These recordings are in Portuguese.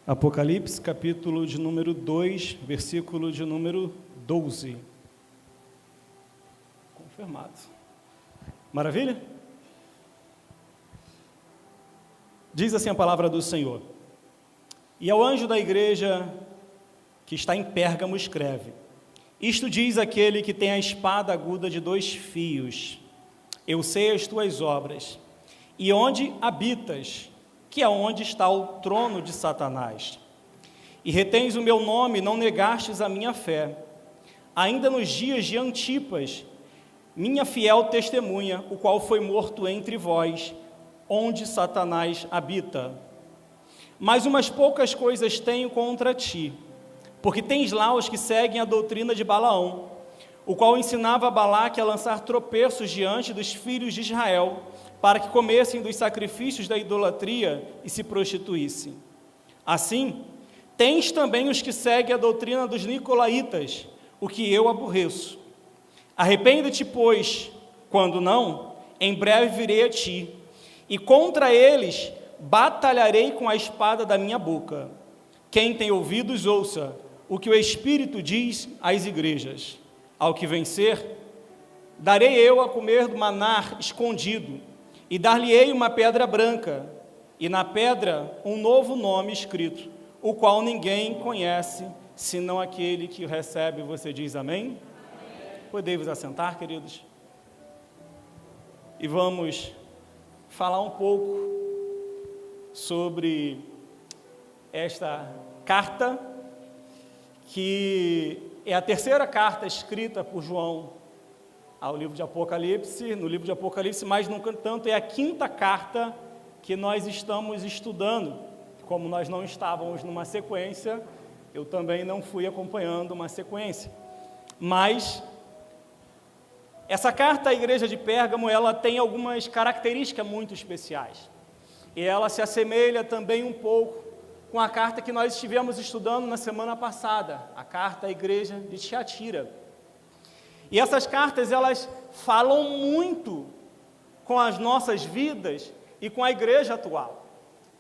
Apocalipse, capítulo de número 2, versículo de número 12. Confirmado. Maravilha? Diz assim a palavra do Senhor: E ao anjo da igreja que está em Pérgamo escreve: Isto diz aquele que tem a espada aguda de 2 fios. Eu sei as tuas obras, e onde habitas, que é onde está o trono de Satanás. E retens o meu nome, não negastes a minha fé. Ainda nos dias de Antipas, minha fiel testemunha, o qual foi morto entre vós, onde Satanás habita. Mas umas poucas coisas tenho contra ti, porque tens lá os que seguem a doutrina de Balaão, o qual ensinava a Balaque a lançar tropeços diante dos filhos de Israel, para que comessem dos sacrifícios da idolatria e se prostituíssem. Assim, tens também os que seguem a doutrina dos nicolaítas, o que eu aborreço. Arrepende-te, pois, quando não, em breve virei a ti, e contra eles batalharei com a espada da minha boca. Quem tem ouvidos, ouça o que o Espírito diz às igrejas. Ao que vencer, darei eu a comer do maná escondido, e dar-lhe-ei uma pedra branca, e na pedra um novo nome escrito, o qual ninguém conhece, senão aquele que o recebe. Você diz amém? Podem vos assentar, queridos? E vamos falar um pouco sobre esta carta, que é a terceira carta escrita por João ao livro de Apocalipse, no livro de Apocalipse, mas, no entanto, é a quinta carta que nós estamos estudando. Como nós não estávamos numa sequência, eu também não fui acompanhando uma sequência. Mas essa carta à igreja de Pérgamo, ela tem algumas características muito especiais. E ela se assemelha também um pouco com a carta que nós estivemos estudando na semana passada, a carta à igreja de Tiatira. E essas cartas, elas falam muito com as nossas vidas e com a igreja atual.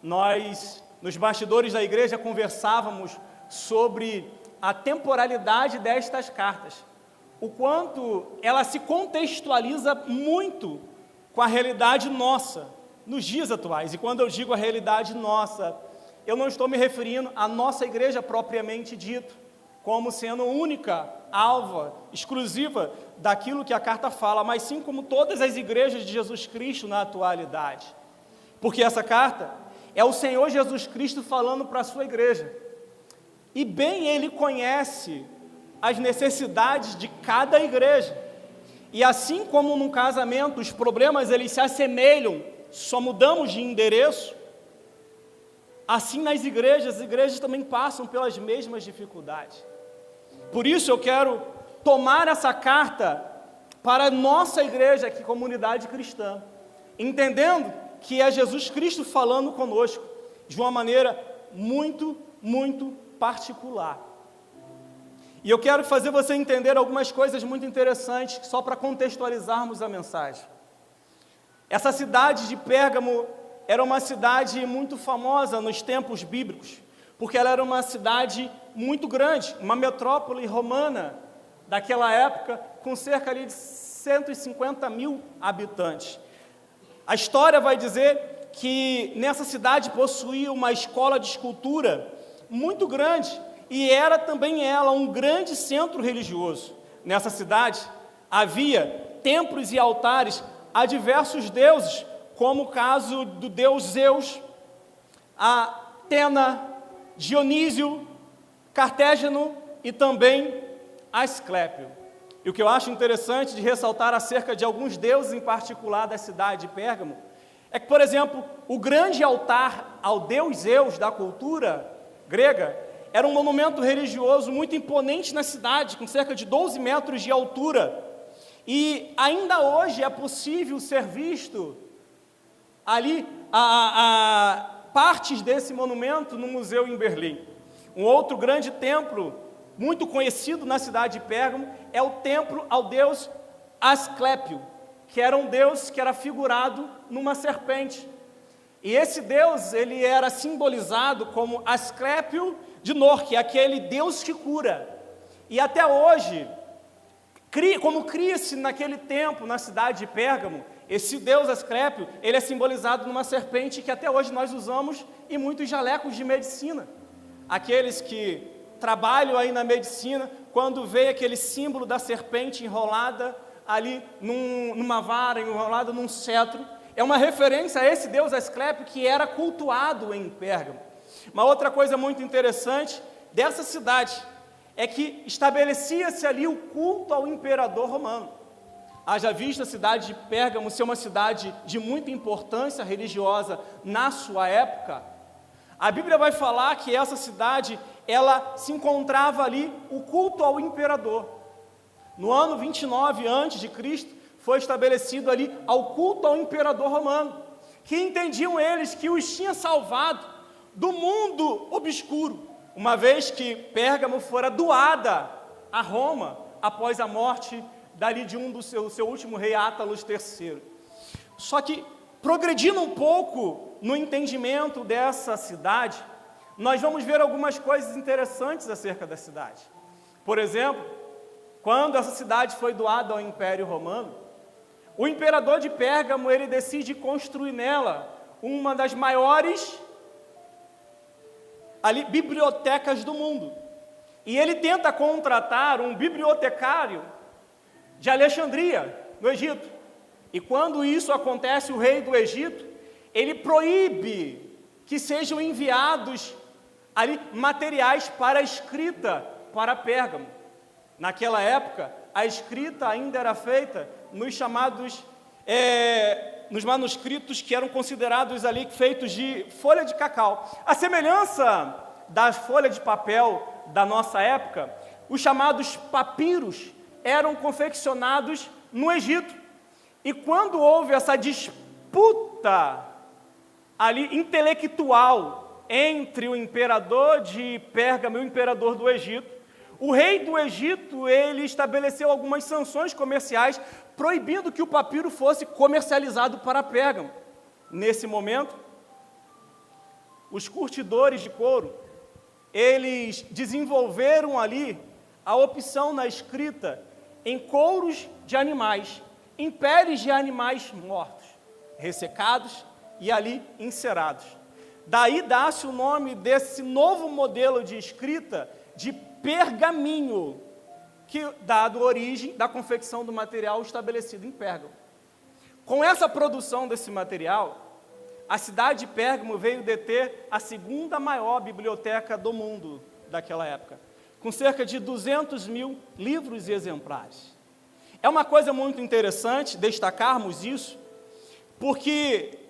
Nós, nos bastidores da igreja, conversávamos sobre a temporalidade destas cartas, o quanto ela se contextualiza muito com a realidade nossa, nos dias atuais. E quando eu digo a realidade nossa, eu não estou me referindo à nossa igreja propriamente dito, como sendo única, alva, exclusiva daquilo que a carta fala, mas sim como todas as igrejas de Jesus Cristo na atualidade. Porque essa carta é o Senhor Jesus Cristo falando para a sua igreja. E bem Ele conhece as necessidades de cada igreja. E assim como num casamento os problemas eles se assemelham, só mudamos de endereço, assim nas igrejas, as igrejas também passam pelas mesmas dificuldades. Por isso eu quero tomar essa carta para a nossa igreja, aqui, comunidade cristã, entendendo que é Jesus Cristo falando conosco de uma maneira muito, muito particular. E eu quero fazer você entender algumas coisas muito interessantes, só para contextualizarmos a mensagem. Essa cidade de Pérgamo era uma cidade muito famosa nos tempos bíblicos, porque ela era uma cidade muito grande, uma metrópole romana daquela época, com cerca ali de 150 mil habitantes. A história vai dizer que nessa cidade possuía uma escola de escultura muito grande, e era também ela um grande centro religioso. Nessa cidade havia templos e altares a diversos deuses, como o caso do deus Zeus, Atena, Dionísio, Cartégiano e também Asclépio. E o que eu acho interessante de ressaltar acerca de alguns deuses em particular da cidade de Pérgamo, é que, por exemplo, o grande altar ao deus Zeus da cultura grega era um monumento religioso muito imponente na cidade, com cerca de 12 metros de altura. E ainda hoje é possível ser visto ali partes desse monumento no museu em Berlim. Um outro grande templo, muito conhecido na cidade de Pérgamo, é o templo ao deus Asclépio, que era um deus que era figurado numa serpente. E esse Deus, ele era simbolizado como Asclépio de Nor, que é aquele Deus que cura. E até hoje, como cria-se naquele tempo na cidade de Pérgamo, esse Deus Asclépio, ele é simbolizado numa serpente que até hoje nós usamos em muitos jalecos de medicina. Aqueles que trabalham aí na medicina, quando vê aquele símbolo da serpente enrolada ali numa vara, enrolada num cetro, é uma referência a esse Deus Asclépio que era cultuado em Pérgamo. Uma outra coisa muito interessante dessa cidade é que estabelecia-se ali o culto ao imperador romano. Haja vista a cidade de Pérgamo ser uma cidade de muita importância religiosa na sua época, a Bíblia vai falar que essa cidade, ela se encontrava ali o culto ao imperador. No ano 29 a.C., foi estabelecido ali ao culto ao imperador romano, que entendiam eles que os tinha salvado do mundo obscuro, uma vez que Pérgamo fora doada a Roma após a morte dali de seu último rei, Átalos III. Só que, progredindo um pouco no entendimento dessa cidade, nós vamos ver algumas coisas interessantes acerca da cidade. Por exemplo, quando essa cidade foi doada ao Império Romano, o imperador de Pérgamo, ele decide construir nela uma das maiores bibliotecas do mundo. E ele tenta contratar um bibliotecário de Alexandria, no Egito. E quando isso acontece, o rei do Egito, ele proíbe que sejam enviados ali materiais para a escrita para Pérgamo. Naquela época, a escrita ainda era feita nos chamados, nos manuscritos que eram considerados ali feitos de folha de cacau. A semelhança da folha de papel da nossa época, os chamados papiros eram confeccionados no Egito. E quando houve essa disputa ali intelectual entre o imperador de Pérgamo e o imperador do Egito, o rei do Egito, ele estabeleceu algumas sanções comerciais, proibindo que o papiro fosse comercializado para Pérgamo. Nesse momento, os curtidores de couro, eles desenvolveram ali a opção na escrita em couros de animais, em peles de animais mortos, ressecados e ali encerados. Daí dá-se o nome desse novo modelo de escrita de pergaminho, que dado origem da confecção do material estabelecido em Pérgamo. Com essa produção desse material, a cidade de Pérgamo veio deter a segunda maior biblioteca do mundo daquela época, com cerca de 200 mil livros e exemplares. É uma coisa muito interessante destacarmos isso, porque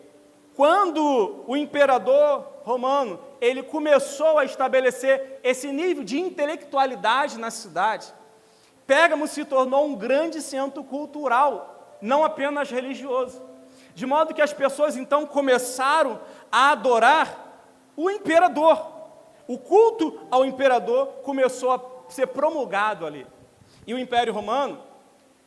quando o imperador romano ele começou a estabelecer esse nível de intelectualidade na cidade, Pérgamo se tornou um grande centro cultural, não apenas religioso. De modo que as pessoas então começaram a adorar o imperador. O culto ao imperador começou a ser promulgado ali. E o Império Romano,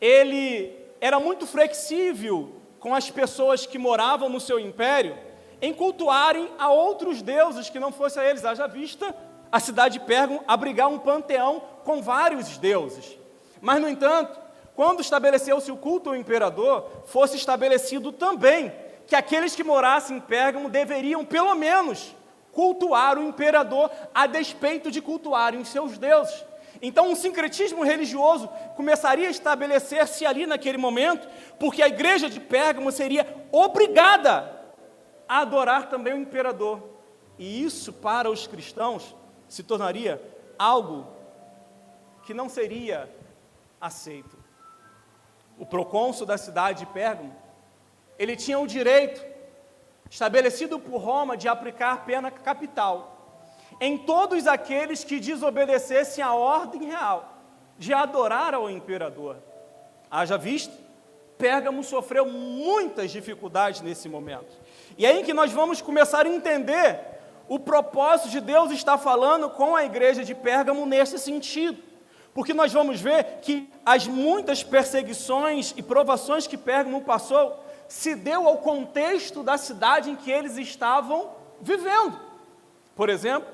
ele era muito flexível com as pessoas que moravam no seu império em cultuarem a outros deuses que não fossem a eles. Haja vista a cidade de Pérgamo abrigar um panteão com vários deuses. Mas, no entanto, quando estabeleceu-se o culto ao imperador, fosse estabelecido também que aqueles que morassem em Pérgamo deveriam, pelo menos, cultuar o imperador a despeito de cultuarem os seus deuses. Então, um sincretismo religioso começaria a estabelecer-se ali naquele momento, porque a igreja de Pérgamo seria obrigada a adorar também o imperador. E isso, para os cristãos, se tornaria algo que não seria aceito. O procônsul da cidade de Pérgamo, ele tinha o direito, estabelecido por Roma, de aplicar pena capital em todos aqueles que desobedecessem à ordem real de adorar ao imperador. Haja visto, Pérgamo sofreu muitas dificuldades nesse momento. E é aí que nós vamos começar a entender o propósito de Deus estar falando com a igreja de Pérgamo nesse sentido. Porque nós vamos ver que as muitas perseguições e provações que Pérgamo passou se deu ao contexto da cidade em que eles estavam vivendo. Por exemplo,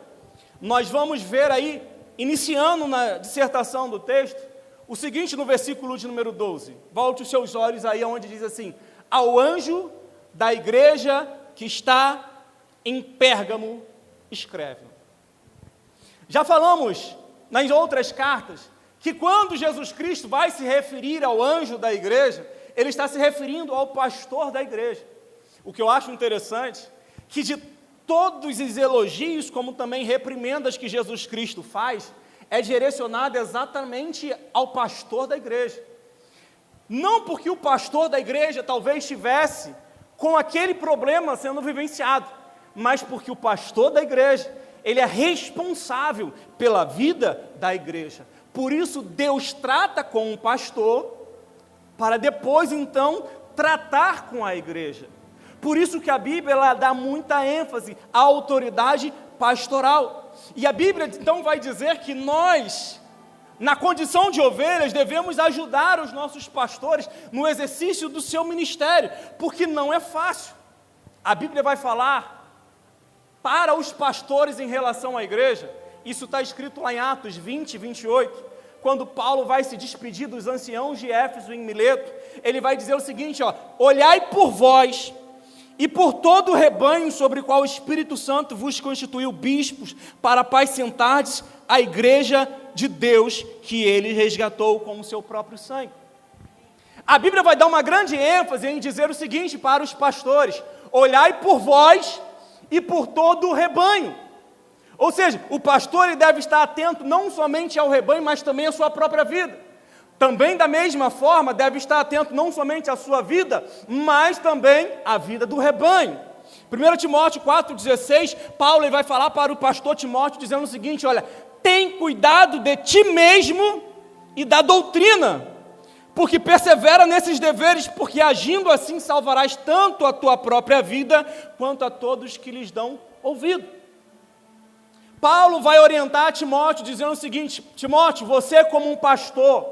nós vamos ver aí, iniciando na dissertação do texto, o seguinte no versículo de número 12. Volte os seus olhos aí onde diz assim: ao anjo da igreja que está em Pérgamo, escreve. Já falamos nas outras cartas que quando Jesus Cristo vai se referir ao anjo da igreja, ele está se referindo ao pastor da igreja. O que eu acho interessante, que de todos os elogios, como também reprimendas que Jesus Cristo faz, é direcionado exatamente ao pastor da igreja. Não porque o pastor da igreja talvez estivesse com aquele problema sendo vivenciado, mas porque o pastor da igreja, ele é responsável pela vida da igreja. Por isso Deus trata com o pastor, para depois então tratar com a igreja. Por isso que a Bíblia ela dá muita ênfase à autoridade pastoral. E a Bíblia então vai dizer que nós, na condição de ovelhas, devemos ajudar os nossos pastores no exercício do seu ministério, porque não é fácil. A Bíblia vai falar para os pastores em relação à igreja, isso está escrito lá em Atos 20, 28, quando Paulo vai se despedir dos anciãos de Éfeso em Mileto, ele vai dizer o seguinte, olhai por vós e por todo o rebanho sobre o qual o Espírito Santo vos constituiu bispos, para apacentardes a igreja de Deus, que ele resgatou com o seu próprio sangue. A Bíblia vai dar uma grande ênfase em dizer o seguinte para os pastores: olhai por vós e por todo o rebanho. Ou seja, o pastor ele deve estar atento não somente ao rebanho, mas também à sua própria vida. Também da mesma forma deve estar atento não somente à sua vida, mas também à vida do rebanho. 1 Timóteo 4,16, Paulo ele vai falar para o pastor Timóteo dizendo o seguinte: olha, tem cuidado de ti mesmo e da doutrina, porque persevera nesses deveres, porque agindo assim salvarás tanto a tua própria vida, quanto a todos que lhes dão ouvido. Paulo vai orientar Timóteo dizendo o seguinte: Timóteo, você como um pastor,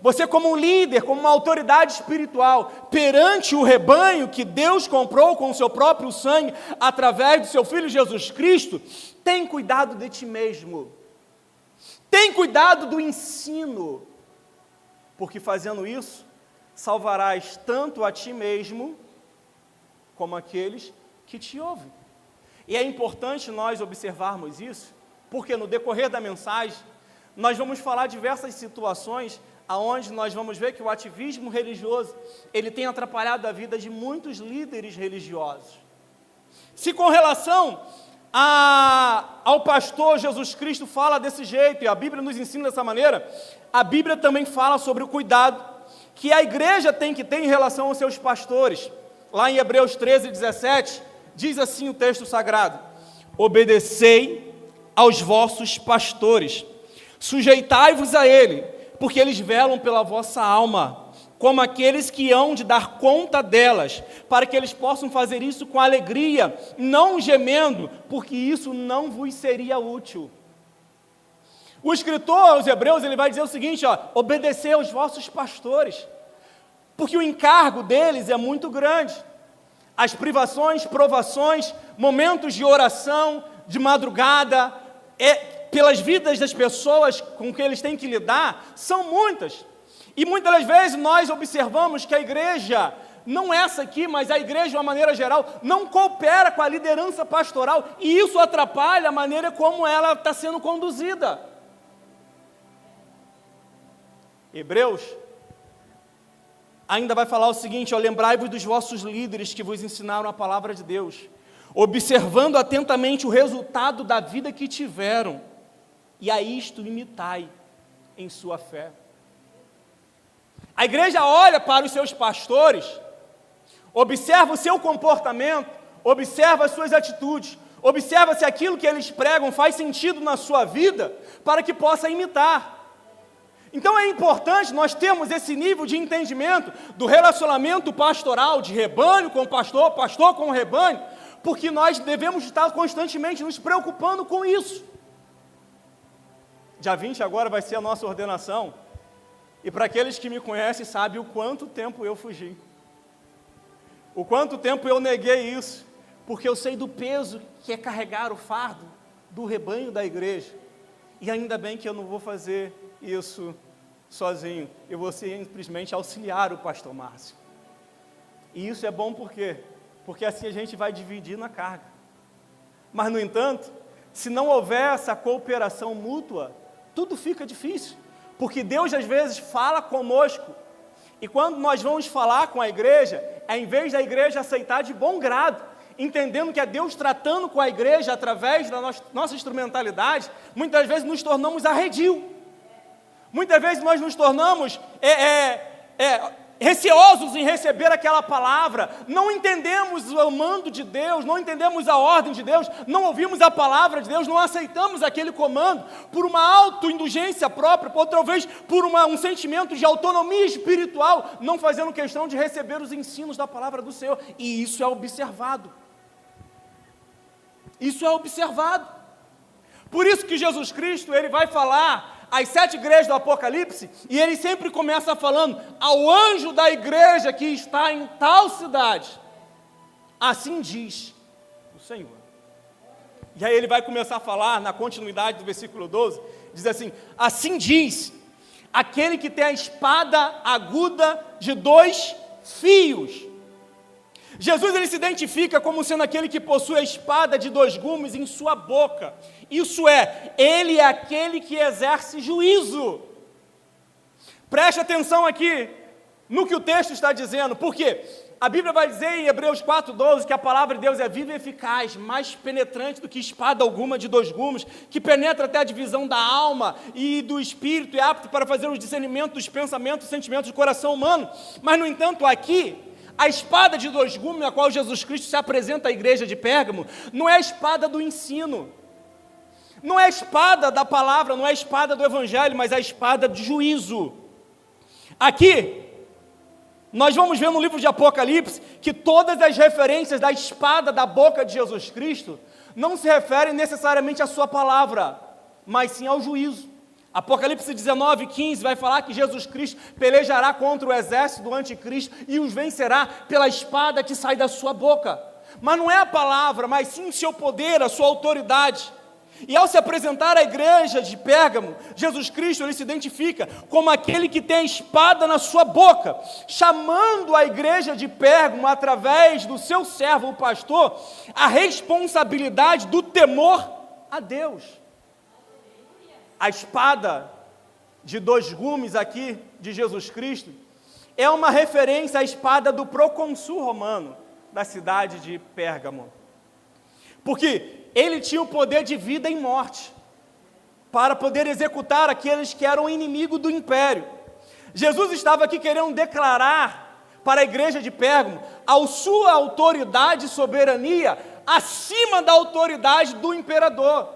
você como um líder, como uma autoridade espiritual, perante o rebanho que Deus comprou com o seu próprio sangue, através do seu Filho Jesus Cristo, tem cuidado de ti mesmo, tem cuidado do ensino, porque fazendo isso, salvarás tanto a ti mesmo, como aqueles que te ouvem. E é importante nós observarmos isso, porque no decorrer da mensagem, nós vamos falar diversas situações aonde nós vamos ver que o ativismo religioso, ele tem atrapalhado a vida de muitos líderes religiosos. Se com relação ao pastor Jesus Cristo fala desse jeito, e a Bíblia nos ensina dessa maneira, a Bíblia também fala sobre o cuidado que a igreja tem que ter em relação aos seus pastores. Lá em Hebreus 13, 17, diz assim o texto sagrado: obedecei aos vossos pastores, sujeitai-vos a ele, porque eles velam pela vossa alma, como aqueles que hão de dar conta delas, para que eles possam fazer isso com alegria, não gemendo, porque isso não vos seria útil. O escritor aos Hebreus, ele vai dizer o seguinte, obedecei aos vossos pastores, porque o encargo deles é muito grande. As privações, provações, momentos de oração, de madrugada, pelas vidas das pessoas com que eles têm que lidar, são muitas. E muitas das vezes nós observamos que a igreja, não essa aqui, mas a igreja de uma maneira geral, não coopera com a liderança pastoral, e isso atrapalha a maneira como ela está sendo conduzida. Hebreus ainda vai falar o seguinte, lembrai-vos dos vossos líderes que vos ensinaram a palavra de Deus, observando atentamente o resultado da vida que tiveram, e a isto imitai em sua fé. A igreja olha para os seus pastores, observa o seu comportamento, observa as suas atitudes, observa se aquilo que eles pregam faz sentido na sua vida, para que possa imitar. Então é importante nós termos esse nível de entendimento do relacionamento pastoral, de rebanho com o pastor, pastor com o rebanho, porque nós devemos estar constantemente nos preocupando com isso. Dia 20 agora vai ser a nossa ordenação, e para aqueles que me conhecem sabem o quanto tempo eu fugi. O quanto tempo eu neguei isso, porque eu sei do peso que é carregar o fardo do rebanho da igreja. E ainda bem que eu não vou fazer isso sozinho, eu vou simplesmente auxiliar o pastor Márcio. E isso é bom por quê? Porque assim a gente vai dividir na carga. Mas, no entanto, se não houver essa cooperação mútua, tudo fica difícil, porque Deus às vezes fala conosco, e quando nós vamos falar com a igreja, em vez da igreja aceitar de bom grado, entendendo que é Deus tratando com a igreja através da nossa instrumentalidade, muitas vezes nos tornamos arredio, muitas vezes nós nos tornamos receosos em receber aquela palavra, não entendemos o mando de Deus, não entendemos a ordem de Deus, não ouvimos a palavra de Deus, não aceitamos aquele comando, por uma autoindulgência própria, ou talvez por um sentimento de autonomia espiritual, não fazendo questão de receber os ensinos da palavra do Senhor, e isso é observado. Isso é observado. Por isso que Jesus Cristo, ele vai falar as 7 igrejas do Apocalipse, e ele sempre começa falando ao anjo da igreja que está em tal cidade, assim diz o Senhor. E aí ele vai começar a falar, na continuidade do versículo 12, diz assim diz aquele que tem a espada aguda de 2 fios. Jesus, ele se identifica como sendo aquele que possui a espada de 2 gumes em sua boca. Isso é, ele é aquele que exerce juízo. Preste atenção aqui no que o texto está dizendo, porque a Bíblia vai dizer em Hebreus 4:12 que a palavra de Deus é viva e eficaz, mais penetrante do que espada alguma de 2 gumes, que penetra até a divisão da alma e do espírito, e é apto para fazer o discernimento dos pensamentos e sentimentos do coração humano. Mas, no entanto, aqui, a espada de 2 gumes, a qual Jesus Cristo se apresenta à igreja de Pérgamo, não é a espada do ensino, não é a espada da palavra, não é a espada do evangelho, mas a espada de juízo. Aqui, nós vamos ver no livro de Apocalipse, que todas as referências da espada da boca de Jesus Cristo, não se referem necessariamente à sua palavra, mas sim ao juízo. Apocalipse 19:15 vai falar que Jesus Cristo pelejará contra o exército do anticristo e os vencerá pela espada que sai da sua boca. Mas não é a palavra, mas sim o seu poder, a sua autoridade. E ao se apresentar à igreja de Pérgamo, Jesus Cristo, ele se identifica como aquele que tem a espada na sua boca, chamando a igreja de Pérgamo, através do seu servo, o pastor, a responsabilidade do temor a Deus. A espada de 2 gumes aqui, de Jesus Cristo, é uma referência à espada do procônsul romano, da cidade de Pérgamo. Porque ele tinha o poder de vida e morte, para poder executar aqueles que eram inimigo do império. Jesus estava aqui querendo declarar para a igreja de Pérgamo a sua autoridade e soberania acima da autoridade do imperador,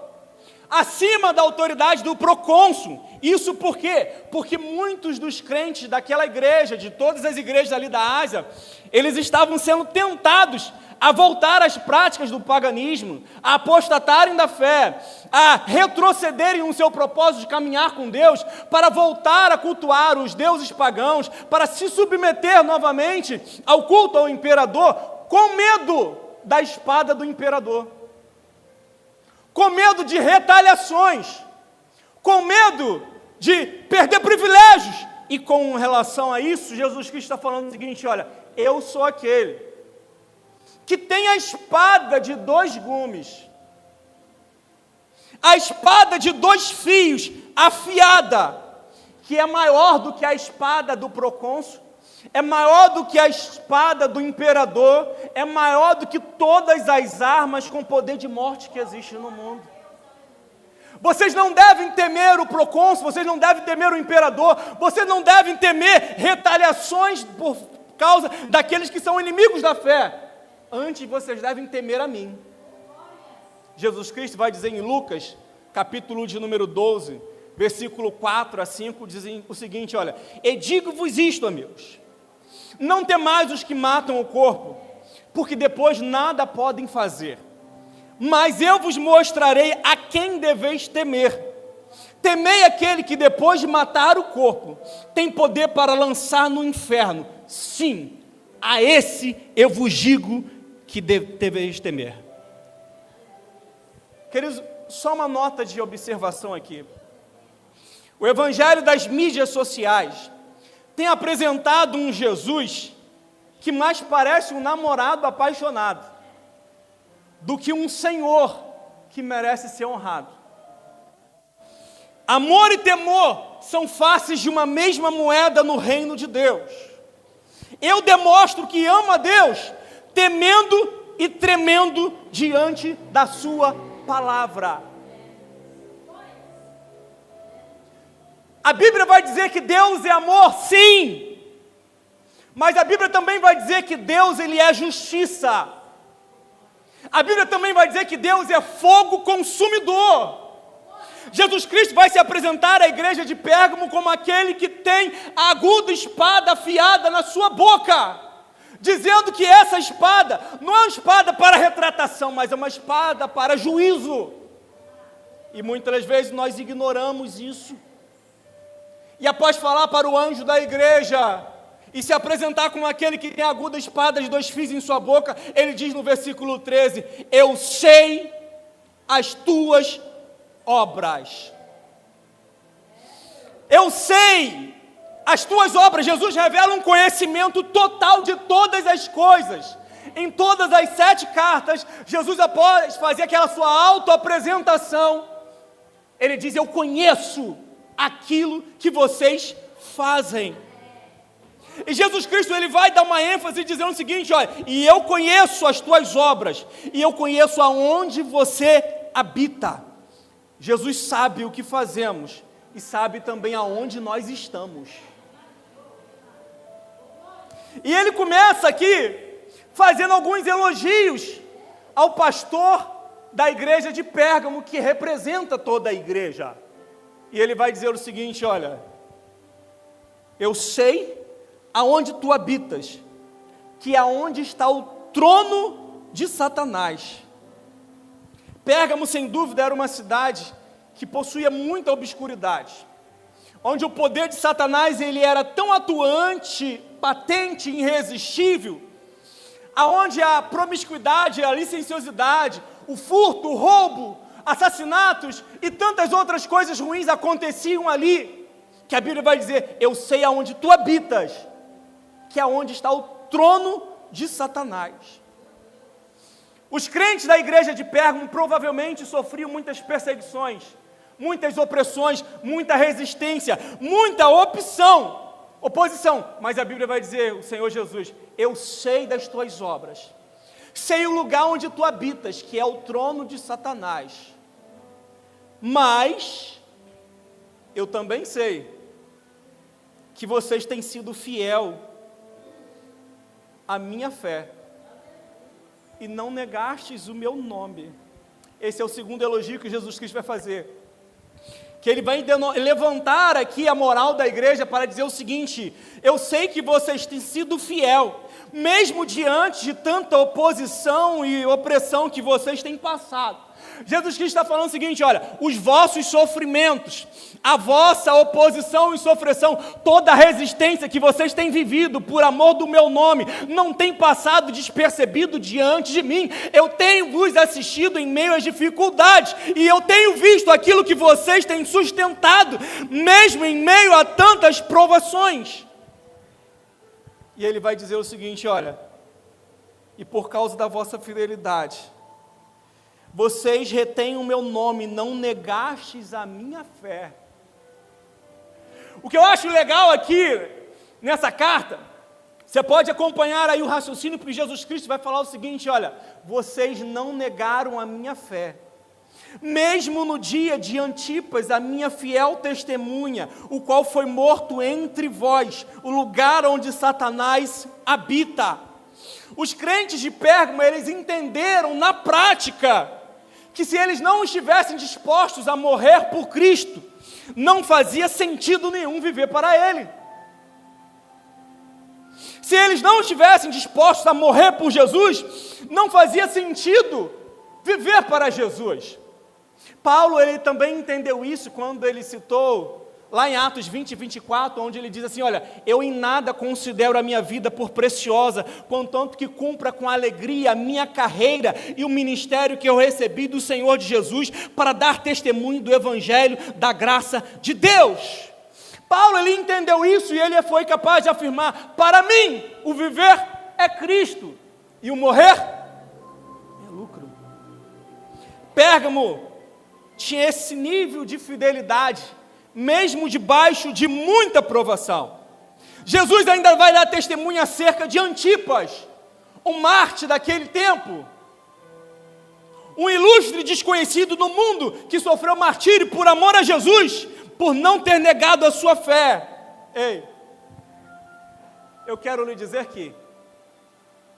acima da autoridade do procônsul. Isso por quê? Porque muitos dos crentes daquela igreja, de todas as igrejas ali da Ásia, eles estavam sendo tentados a voltar às práticas do paganismo, a apostatarem da fé, a retrocederem no seu propósito de caminhar com Deus, para voltar a cultuar os deuses pagãos, para se submeter novamente ao culto ao imperador, com medo da espada do imperador, com medo de retaliações, com medo de perder privilégios. E com relação a isso, Jesus Cristo está falando o seguinte: olha, eu sou aquele que tem a espada de 2 gumes, a espada de 2 fios, afiada, que é maior do que a espada do procônsul, é maior do que a espada do imperador, é maior do que todas as armas com poder de morte que existem no mundo. Vocês não devem temer o procônsul, vocês não devem temer o imperador, vocês não devem temer retaliações por causa daqueles que são inimigos da fé. Antes vocês devem temer a mim. Jesus Cristo vai dizer em Lucas, capítulo de número 12, versículo 4 a 5, dizem o seguinte: olha, e digo-vos isto, amigos, não temais os que matam o corpo, porque depois nada podem fazer, mas eu vos mostrarei a quem deveis temer. Temei aquele que depois de matar o corpo, tem poder para lançar no inferno. Sim, a esse eu vos digo que deveis temer. Queridos, só uma nota de observação aqui. O evangelho das mídias sociais tem apresentado um Jesus que mais parece um namorado apaixonado do que um Senhor que merece ser honrado. Amor e temor são faces de uma mesma moeda no reino de Deus. Eu demonstro que amo a Deus, temendo e tremendo diante da sua palavra. A Bíblia vai dizer que Deus é amor, sim, mas a Bíblia também vai dizer que Deus, Ele é justiça. A Bíblia também vai dizer que Deus é fogo consumidor. Jesus Cristo vai se apresentar à igreja de Pérgamo como aquele que tem a aguda espada afiada na sua boca, dizendo que essa espada não é uma espada para retratação, mas é uma espada para juízo. E muitas vezes nós ignoramos isso. E após falar para o anjo da igreja e se apresentar como aquele que tem a aguda espada de 2 fios em sua boca, ele diz no versículo 13: eu sei as tuas obras. Eu sei as tuas obras. Jesus revela um conhecimento total de todas as coisas. Em todas as 7 cartas, Jesus, após fazer aquela sua autoapresentação, ele diz: eu conheço aquilo que vocês fazem. E Jesus Cristo, ele vai dar uma ênfase dizendo o seguinte: olha, e eu conheço as tuas obras, e eu conheço aonde você habita. Jesus sabe o que fazemos, e sabe também aonde nós estamos. E ele começa aqui, fazendo alguns elogios ao pastor da igreja de Pérgamo, que representa toda a igreja. E ele vai dizer o seguinte: olha, eu sei aonde tu habitas, que é onde está o trono de Satanás. Pérgamo, sem dúvida, era uma cidade que possuía muita obscuridade, onde o poder de Satanás ele era tão atuante, patente, irresistível, aonde a promiscuidade, a licenciosidade, o furto, o roubo, assassinatos e tantas outras coisas ruins aconteciam ali, que a Bíblia vai dizer: eu sei aonde tu habitas, que é onde está o trono de Satanás. Os crentes da igreja de Pérgamo provavelmente sofriam muitas perseguições, muitas opressões, muita resistência, muita oposição, mas a Bíblia vai dizer, o Senhor Jesus: eu sei das tuas obras, sei o lugar onde tu habitas, que é o trono de Satanás, mas eu também sei que vocês têm sido fiel à minha fé, e não negastes o meu nome. Esse é o segundo elogio que Jesus Cristo vai fazer, que ele vai levantar aqui a moral da igreja para dizer o seguinte: eu sei que vocês têm sido fiel, mesmo diante de tanta oposição e opressão que vocês têm passado. Jesus Cristo está falando o seguinte: olha, os vossos sofrimentos, a vossa oposição e sofrência, toda a resistência que vocês têm vivido por amor do meu nome, não tem passado despercebido diante de mim. Eu tenho vos assistido em meio às dificuldades, e eu tenho visto aquilo que vocês têm sustentado, mesmo em meio a tantas provações. E ele vai dizer o seguinte: olha, e por causa da vossa fidelidade, vocês retêm o meu nome, não negastes a minha fé. O que eu acho legal aqui, nessa carta, você pode acompanhar aí o raciocínio, porque Jesus Cristo vai falar o seguinte: olha, vocês não negaram a minha fé. Mesmo no dia de Antipas, a minha fiel testemunha, o qual foi morto entre vós, o lugar onde Satanás habita. Os crentes de Pérgamo, eles entenderam na prática que se eles não estivessem dispostos a morrer por Cristo, não fazia sentido nenhum viver para Ele. Se eles não estivessem dispostos a morrer por Jesus, não fazia sentido viver para Jesus. Paulo, ele também entendeu isso quando ele citou lá em Atos 20 e 24, onde ele diz assim, olha, eu em nada considero a minha vida por preciosa, contanto que cumpra com alegria a minha carreira e o ministério que eu recebi do Senhor de Jesus, para dar testemunho do Evangelho, da graça de Deus. Paulo, ele entendeu isso e ele foi capaz de afirmar, para mim, o viver é Cristo, e o morrer é lucro. Pérgamo tinha esse nível de fidelidade, mesmo debaixo de muita provação. Jesus ainda vai dar testemunho acerca de Antipas, um mártir daquele tempo, um ilustre desconhecido no mundo, que sofreu martírio por amor a Jesus, por não ter negado a sua fé. Ei, eu quero lhe dizer que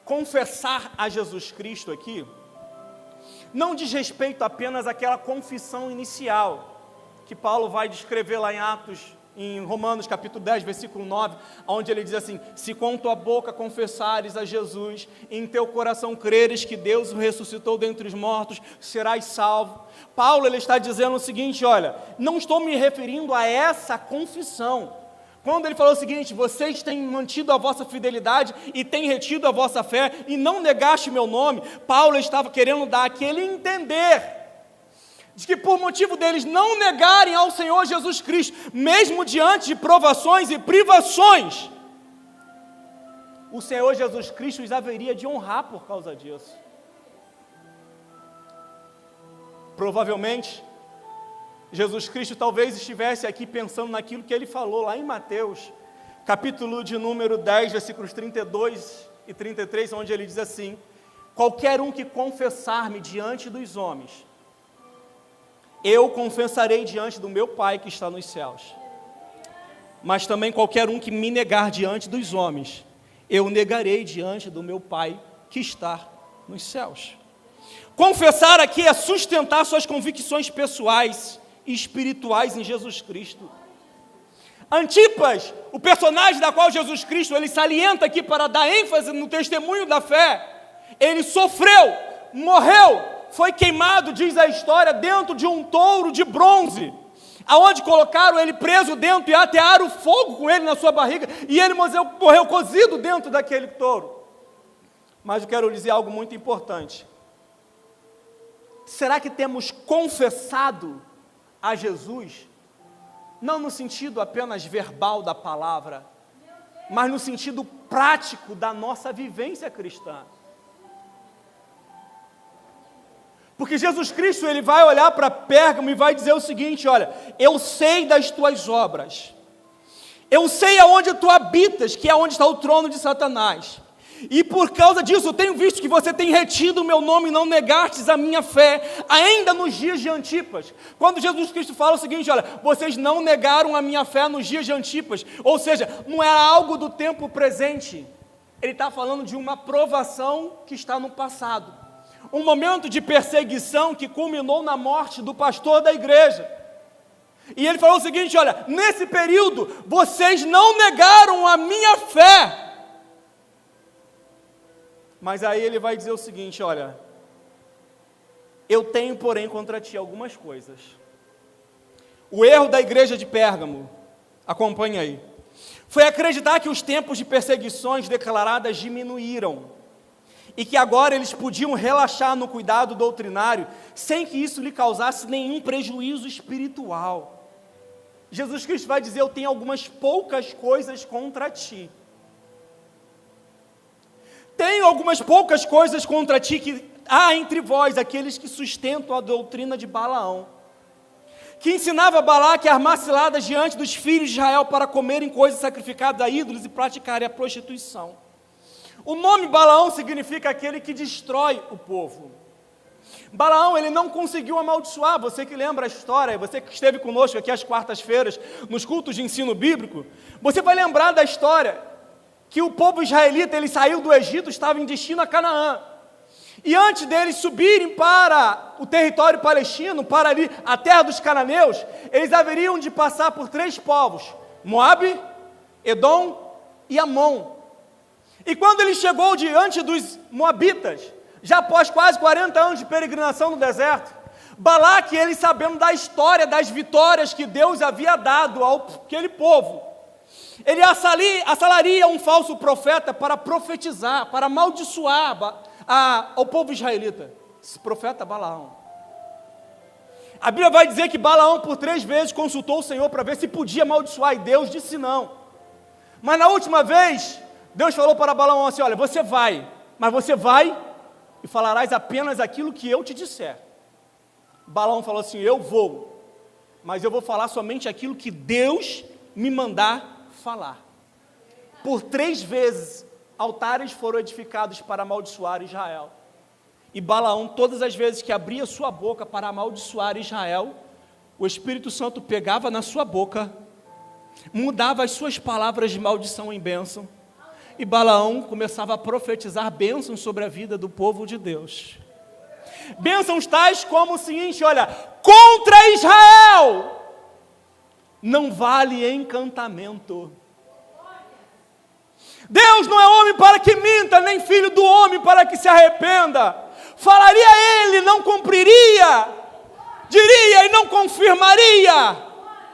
confessar a Jesus Cristo aqui, não diz respeito apenas àquela confissão inicial, que Paulo vai descrever lá em Romanos capítulo 10, versículo 9, onde ele diz assim, se com tua boca confessares a Jesus, e em teu coração creres que Deus o ressuscitou dentre os mortos, serás salvo. Paulo, ele está dizendo o seguinte, olha, não estou me referindo a essa confissão. Quando ele falou o seguinte, vocês têm mantido a vossa fidelidade e têm retido a vossa fé e não negaste meu nome, Paulo estava querendo dar aquele entender de que por motivo deles não negarem ao Senhor Jesus Cristo, mesmo diante de provações e privações, o Senhor Jesus Cristo os haveria de honrar por causa disso. Provavelmente, Jesus Cristo talvez estivesse aqui pensando naquilo que ele falou lá em Mateus, capítulo de número 10, versículos 32 e 33, onde ele diz assim, qualquer um que confessar-me diante dos homens, eu confessarei diante do meu Pai que está nos céus. Mas também qualquer um que me negar diante dos homens, eu negarei diante do meu Pai que está nos céus. Confessar aqui é sustentar suas convicções pessoais e espirituais em Jesus Cristo. Antipas, o personagem da qual Jesus Cristo, ele salienta aqui para dar ênfase no testemunho da fé, ele sofreu, morreu, foi queimado, diz a história, dentro de um touro de bronze, aonde colocaram ele preso dentro e atearam fogo com ele na sua barriga, e ele morreu cozido dentro daquele touro. Mas eu quero dizer algo muito importante. Será que temos confessado a Jesus, não no sentido apenas verbal da palavra, mas no sentido prático da nossa vivência cristã? Porque Jesus Cristo, ele vai olhar para Pérgamo e vai dizer o seguinte, olha, eu sei das tuas obras, eu sei aonde tu habitas, que é onde está o trono de Satanás, e por causa disso eu tenho visto que você tem retido o meu nome e não negastes a minha fé, ainda nos dias de Antipas. Quando Jesus Cristo fala o seguinte, olha, vocês não negaram a minha fé nos dias de Antipas, ou seja, não era algo do tempo presente, ele está falando de uma provação que está no passado, um momento de perseguição que culminou na morte do pastor da igreja. E ele falou o seguinte, olha, nesse período, vocês não negaram a minha fé. Mas aí ele vai dizer o seguinte, olha, eu tenho, porém, contra ti algumas coisas. O erro da igreja de Pérgamo, acompanhe aí, foi acreditar que os tempos de perseguições declaradas diminuíram, e que agora eles podiam relaxar no cuidado doutrinário, sem que isso lhe causasse nenhum prejuízo espiritual. Jesus Cristo vai dizer, eu tenho algumas poucas coisas contra ti. Tenho algumas poucas coisas contra ti, que há entre vós aqueles que sustentam a doutrina de Balaão, que ensinava Balaque a armar ciladas diante dos filhos de Israel para comerem coisas sacrificadas a ídolos e praticarem a prostituição. O nome Balaão significa aquele que destrói o povo. Balaão, ele não conseguiu amaldiçoar, você que lembra a história, você que esteve conosco aqui às quartas-feiras, nos cultos de ensino bíblico, você vai lembrar da história, que o povo israelita, ele saiu do Egito, estava em destino a Canaã, e antes deles subirem para o território palestino, para ali, a terra dos cananeus, eles haveriam de passar por 3 povos, Moabe, Edom e Amon. E quando ele chegou diante dos moabitas, já após quase 40 anos de peregrinação no deserto, Balaque, ele sabendo da história, das vitórias que Deus havia dado àquele povo, ele assalaria um falso profeta para profetizar, para amaldiçoar ao povo israelita. Esse profeta Balaão. A Bíblia vai dizer que Balaão por 3 vezes consultou o Senhor para ver se podia amaldiçoar, e Deus disse não. Mas na última vez, Deus falou para Balaão assim: olha, você vai, mas você vai e falarás apenas aquilo que eu te disser. Balaão falou assim: eu vou, mas eu vou falar somente aquilo que Deus me mandar falar. Por 3 vezes, altares foram edificados para amaldiçoar Israel. E Balaão, todas as vezes que abria sua boca para amaldiçoar Israel, o Espírito Santo pegava na sua boca, mudava as suas palavras de maldição em bênção, e Balaão começava a profetizar bênçãos sobre a vida do povo de Deus. Bênçãos tais como o seguinte: olha, contra Israel não vale encantamento. Deus não é homem para que minta, nem filho do homem para que se arrependa. Falaria ele, não cumpriria. Diria e não confirmaria.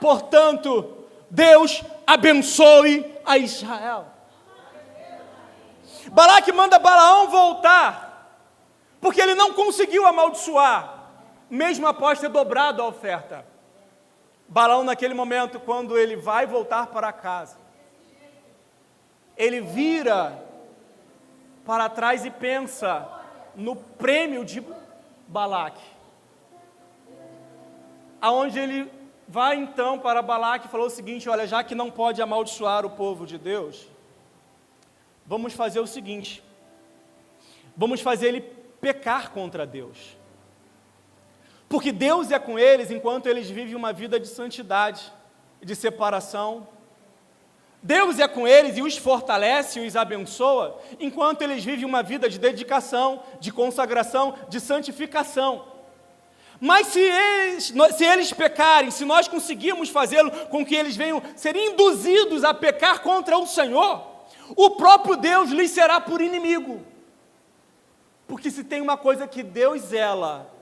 Portanto, Deus abençoe a Israel. Balaque manda Balaão voltar, porque ele não conseguiu amaldiçoar, mesmo após ter dobrado a oferta. Balaão, naquele momento, quando ele vai voltar para casa, ele vira para trás e pensa no prêmio de Balaque, aonde ele vai então para Balaque e falou o seguinte: olha, já que não pode amaldiçoar o povo de Deus, vamos fazer o seguinte, vamos fazer ele pecar contra Deus, porque Deus é com eles enquanto eles vivem uma vida de santidade, de separação. Deus é com eles e os fortalece e os abençoa, enquanto eles vivem uma vida de dedicação, de consagração, de santificação. Mas se eles pecarem, se nós conseguirmos fazê-lo com que eles venham ser induzidos a pecar contra o Senhor, o próprio Deus lhes será por inimigo. Porque se tem uma coisa que Deus zela,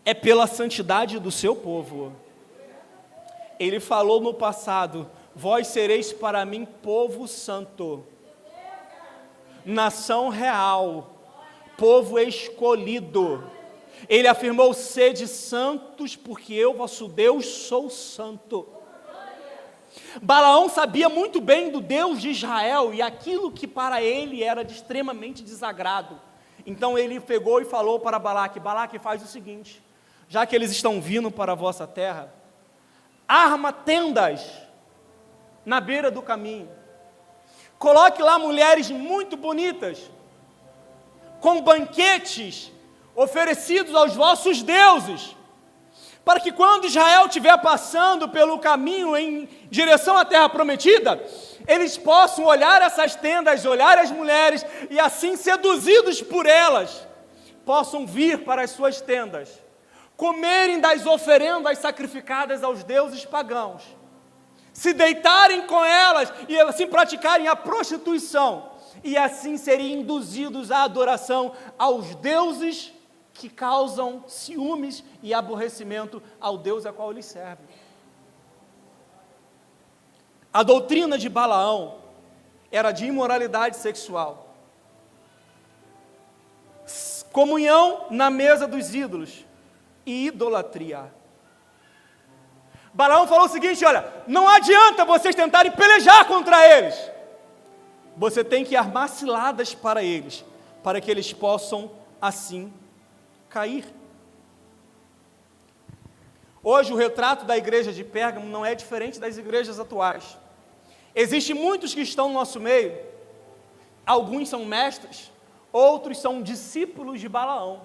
é pela santidade do seu povo. Ele falou no passado: vós sereis para mim povo santo, nação real, povo escolhido. Ele afirmou: sede santos, porque eu, vosso Deus, sou santo. Balaão sabia muito bem do Deus de Israel e aquilo que para ele era de extremamente desagrado. Então ele pegou e falou para Balaque: Balaque, faz o seguinte, já que eles estão vindo para a vossa terra, arma tendas na beira do caminho, coloque lá mulheres muito bonitas, com banquetes oferecidos aos vossos deuses, para que quando Israel estiver passando pelo caminho em direção à terra prometida, eles possam olhar essas tendas, olhar as mulheres, e assim, seduzidos por elas, possam vir para as suas tendas, comerem das oferendas sacrificadas aos deuses pagãos, se deitarem com elas e assim praticarem a prostituição, e assim serem induzidos à adoração aos deuses que causam ciúmes e aborrecimento ao Deus a qual eles servem. A doutrina de Balaão era de imoralidade sexual, comunhão na mesa dos ídolos e idolatria. Balaão falou o seguinte: olha, não adianta vocês tentarem pelejar contra eles, você tem que armar ciladas para eles, para que eles possam assim cair. Hoje o retrato da igreja de Pérgamo não é diferente das igrejas atuais. Existem muitos que estão no nosso meio, alguns são mestres, outros são discípulos de Balaão,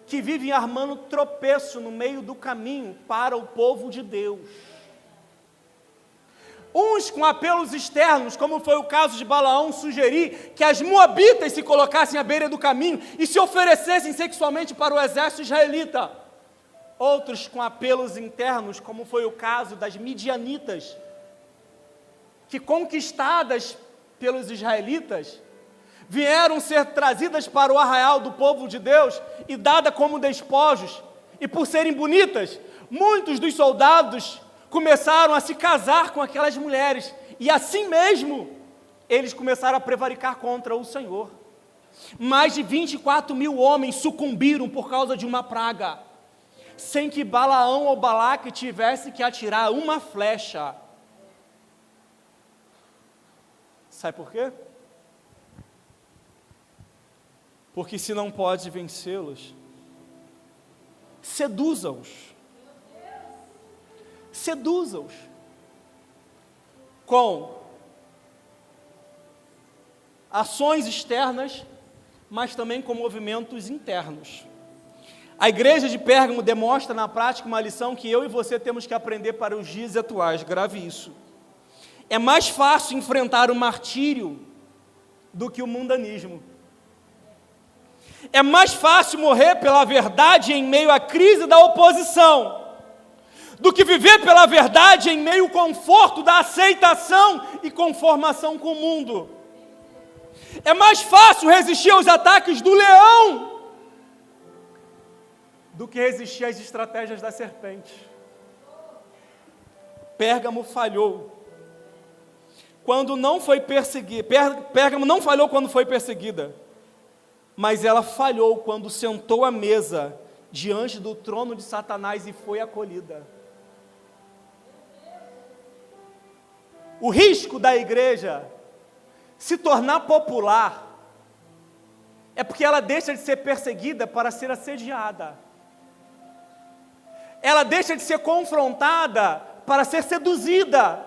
que vivem armando tropeço no meio do caminho para o povo de Deus. Uns com apelos externos, como foi o caso de Balaão, sugerir que as moabitas se colocassem à beira do caminho e se oferecessem sexualmente para o exército israelita. Outros com apelos internos, como foi o caso das midianitas, que conquistadas pelos israelitas, vieram ser trazidas para o arraial do povo de Deus e dada como despojos, e por serem bonitas, muitos dos soldados começaram a se casar com aquelas mulheres, e assim mesmo, eles começaram a prevaricar contra o Senhor. Mais de 24 mil homens sucumbiram por causa de uma praga, sem que Balaão ou Balaque tivesse que atirar uma flecha. Sabe por quê? Porque se não pode vencê-los, seduza-os. Seduza-os com ações externas, mas também com movimentos internos. A igreja de Pérgamo demonstra na prática uma lição que eu e você temos que aprender para os dias atuais. Grave isso. É mais fácil enfrentar o martírio do que o mundanismo. É mais fácil morrer pela verdade em meio à crise da oposição do que viver pela verdade em meio ao conforto da aceitação e conformação com o mundo. É mais fácil resistir aos ataques do leão do que resistir às estratégias da serpente. Pérgamo falhou quando não foi perseguida. Pérgamo não falhou quando foi perseguida, mas ela falhou quando sentou à mesa diante do trono de Satanás e foi acolhida. O risco da igreja se tornar popular é porque ela deixa de ser perseguida para ser assediada. Ela deixa de ser confrontada para ser seduzida.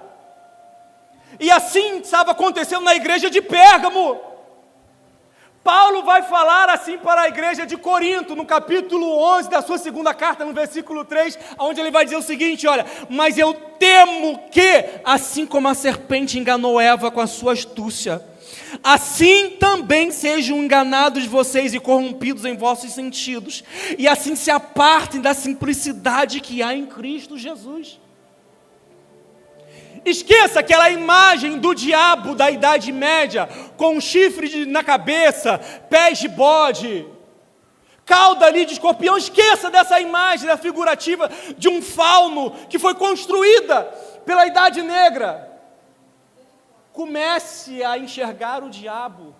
E assim estava acontecendo na igreja de Pérgamo. Paulo vai falar assim para a igreja de Corinto, no capítulo 11 da sua segunda carta, no versículo 3, onde ele vai dizer o seguinte, olha, mas eu temo que, assim como a serpente enganou Eva com a sua astúcia, assim também sejam enganados vocês e corrompidos em vossos sentidos, e assim se apartem da simplicidade que há em Cristo Jesus. Esqueça aquela imagem do diabo da Idade Média, com um chifre na cabeça, pés de bode, cauda ali de escorpião. Esqueça dessa imagem, da figurativa de um fauno que foi construída pela Idade Negra. Comece a enxergar o diabo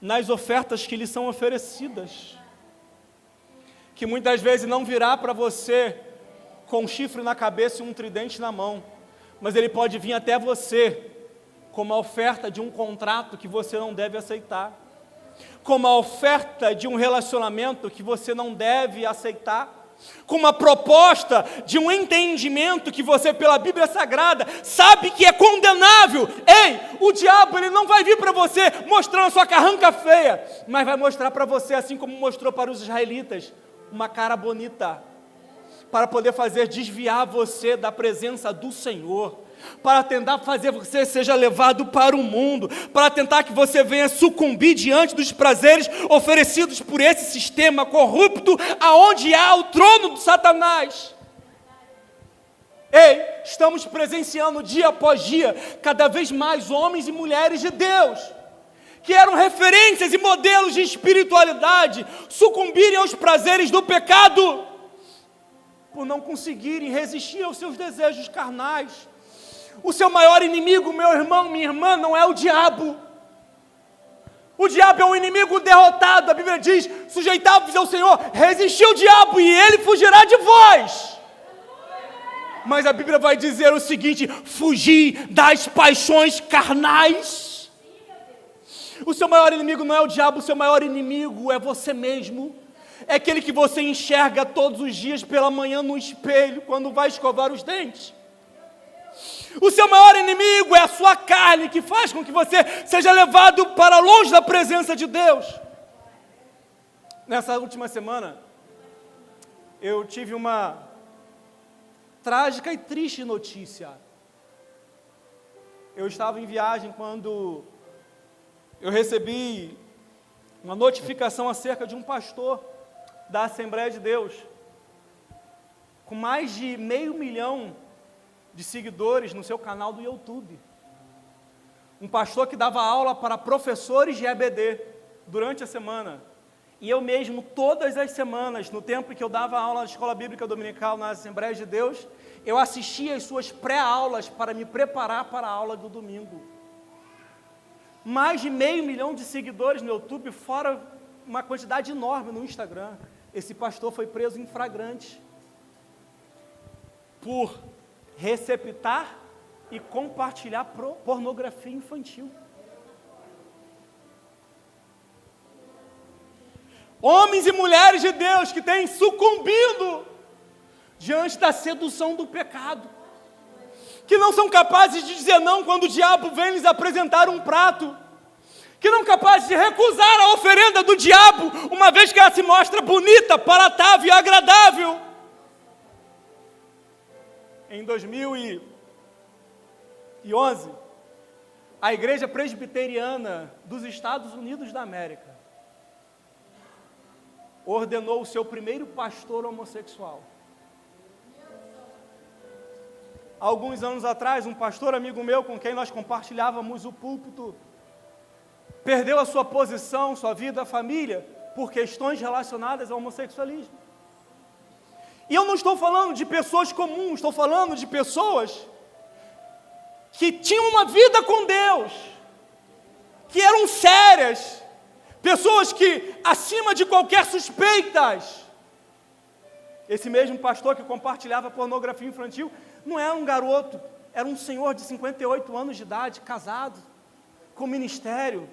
nas ofertas que lhe são oferecidas, que muitas vezes não virá para você com um chifre na cabeça e um tridente na mão, mas ele pode vir até você como a oferta de um contrato que você não deve aceitar, como a oferta de um relacionamento que você não deve aceitar, como a proposta de um entendimento que você, pela Bíblia Sagrada, sabe que é condenável. Ei, o diabo ele não vai vir para você mostrando a sua carranca feia, mas vai mostrar para você, assim como mostrou para os israelitas, uma cara bonita, para poder fazer desviar você da presença do Senhor, para tentar fazer você seja levado para o mundo, para tentar que você venha sucumbir diante dos prazeres oferecidos por esse sistema corrupto, aonde há o trono de Satanás. Ei, estamos presenciando dia após dia, cada vez mais homens e mulheres de Deus, que eram referências e modelos de espiritualidade, sucumbirem aos prazeres do pecado, por não conseguirem resistir aos seus desejos carnais. O seu maior inimigo, meu irmão, minha irmã, não é o diabo. O diabo é um inimigo derrotado. A Bíblia diz, sujeitai-vos ao Senhor, resistir ao diabo e ele fugirá de vós. Mas a Bíblia vai dizer o seguinte, fugir das paixões carnais. O seu maior inimigo não é o diabo, o seu maior inimigo é você mesmo. É aquele que você enxerga todos os dias pela manhã no espelho, quando vai escovar os dentes. O seu maior inimigo é a sua carne, que faz com que você seja levado para longe da presença de Deus. Nessa última semana, eu tive uma trágica e triste notícia. Eu estava em viagem quando eu recebi uma notificação acerca de um pastor da Assembleia de Deus, com mais de 500 mil de seguidores no seu canal do YouTube. Um pastor que dava aula para professores de EBD durante a semana. E eu mesmo, todas as semanas, no tempo que eu dava aula na Escola Bíblica Dominical, nas Assembleias de Deus, eu assistia às suas pré-aulas para me preparar para a aula do domingo. Mais de 500 mil de seguidores no YouTube, fora uma quantidade enorme no Instagram. Esse pastor foi preso em flagrante por receptar e compartilhar pornografia infantil. Homens e mulheres de Deus que têm sucumbido diante da sedução do pecado, que não são capazes de dizer não quando o diabo vem lhes apresentar um prato, que não são capazes de recusar a oferenda do diabo, uma vez que ela se mostra bonita, palatável e agradável. Em 2011, a Igreja Presbiteriana dos Estados Unidos da América ordenou o seu primeiro pastor homossexual. Alguns anos atrás, um pastor amigo meu, com quem nós compartilhávamos o púlpito, perdeu a sua posição, sua vida, a família, por questões relacionadas ao homossexualismo. E eu não estou falando de pessoas comuns, estou falando de pessoas que tinham uma vida com Deus, que eram sérias, pessoas que, acima de qualquer suspeitas, esse mesmo pastor que compartilhava pornografia infantil, não era um garoto, era um senhor de 58 anos de idade, casado, com ministério,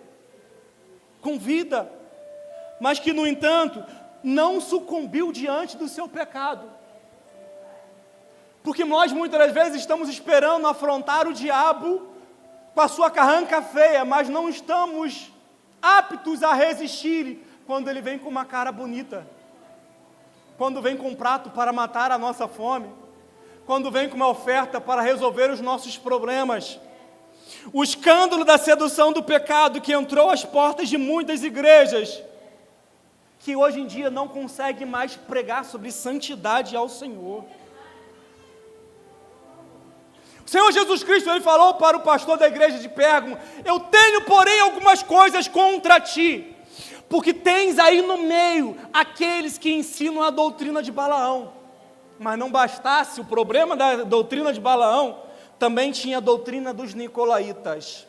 com vida, mas que, no entanto, não sucumbiu diante do seu pecado. Porque nós, muitas das vezes, estamos esperando afrontar o diabo com a sua carranca feia, mas não estamos aptos a resistir quando ele vem com uma cara bonita, quando vem com um prato para matar a nossa fome, quando vem com uma oferta para resolver os nossos problemas. O escândalo da sedução do pecado que entrou às portas de muitas igrejas, que hoje em dia não consegue mais pregar sobre santidade ao Senhor. O Senhor Jesus Cristo, Ele falou para o pastor da igreja de Pérgamo: eu tenho, porém, algumas coisas contra ti, porque tens aí no meio aqueles que ensinam a doutrina de Balaão. Mas não bastasse o problema da doutrina de Balaão, também tinha a doutrina dos nicolaítas.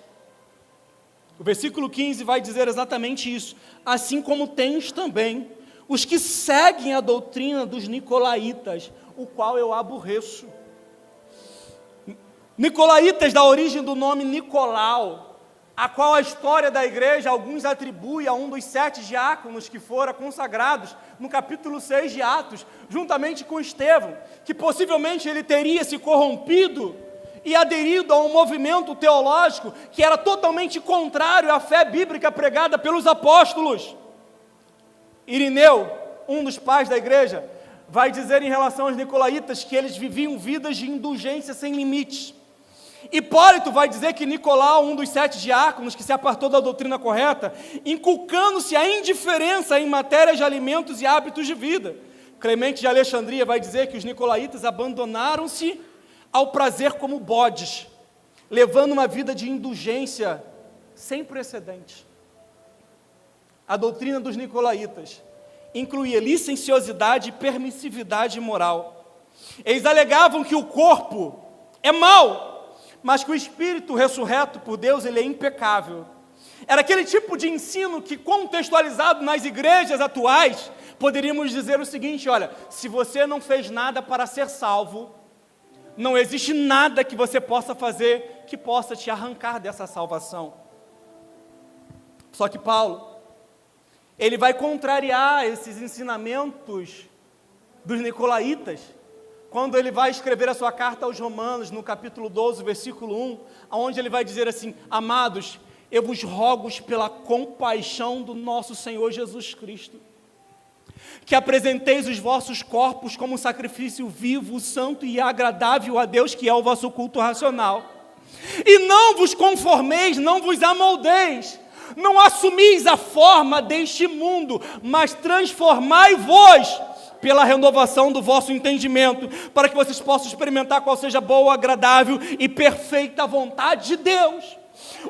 O versículo 15 vai dizer exatamente isso. Assim como tens também os que seguem a doutrina dos nicolaítas, o qual eu aborreço. Nicolaítas, da origem do nome Nicolau, a qual a história da igreja alguns atribui a um dos 7 diáconos que fora consagrados no capítulo 6 de Atos, juntamente com Estevão, que possivelmente ele teria se corrompido e aderido a um movimento teológico que era totalmente contrário à fé bíblica pregada pelos apóstolos. Irineu, um dos pais da igreja, vai dizer em relação aos nicolaítas que eles viviam vidas de indulgência sem limites. Hipólito vai dizer que Nicolau, um dos 7 diáconos que se apartou da doutrina correta, inculcando-se a indiferença em matéria de alimentos e hábitos de vida. Clemente de Alexandria vai dizer que os nicolaítas abandonaram-se ao prazer como bodes, levando uma vida de indulgência sem precedentes. A doutrina dos nicolaítas incluía licenciosidade e permissividade moral. Eles alegavam que o corpo é mau, mas que o espírito ressurreto por Deus, ele é impecável. Era aquele tipo de ensino que, contextualizado nas igrejas atuais, poderíamos dizer o seguinte: olha, se você não fez nada para ser salvo, não existe nada que você possa fazer que possa te arrancar dessa salvação. Só que Paulo, ele vai contrariar esses ensinamentos dos nicolaítas, quando ele vai escrever a sua carta aos Romanos, no capítulo 12, versículo 1, onde ele vai dizer assim: amados, eu vos rogo pela compaixão do nosso Senhor Jesus Cristo, que apresenteis os vossos corpos como sacrifício vivo, santo e agradável a Deus, que é o vosso culto racional. E não vos conformeis, não vos amoldeis, não assumis a forma deste mundo, mas transformai-vos pela renovação do vosso entendimento, para que vocês possam experimentar qual seja a boa, agradável e perfeita vontade de Deus.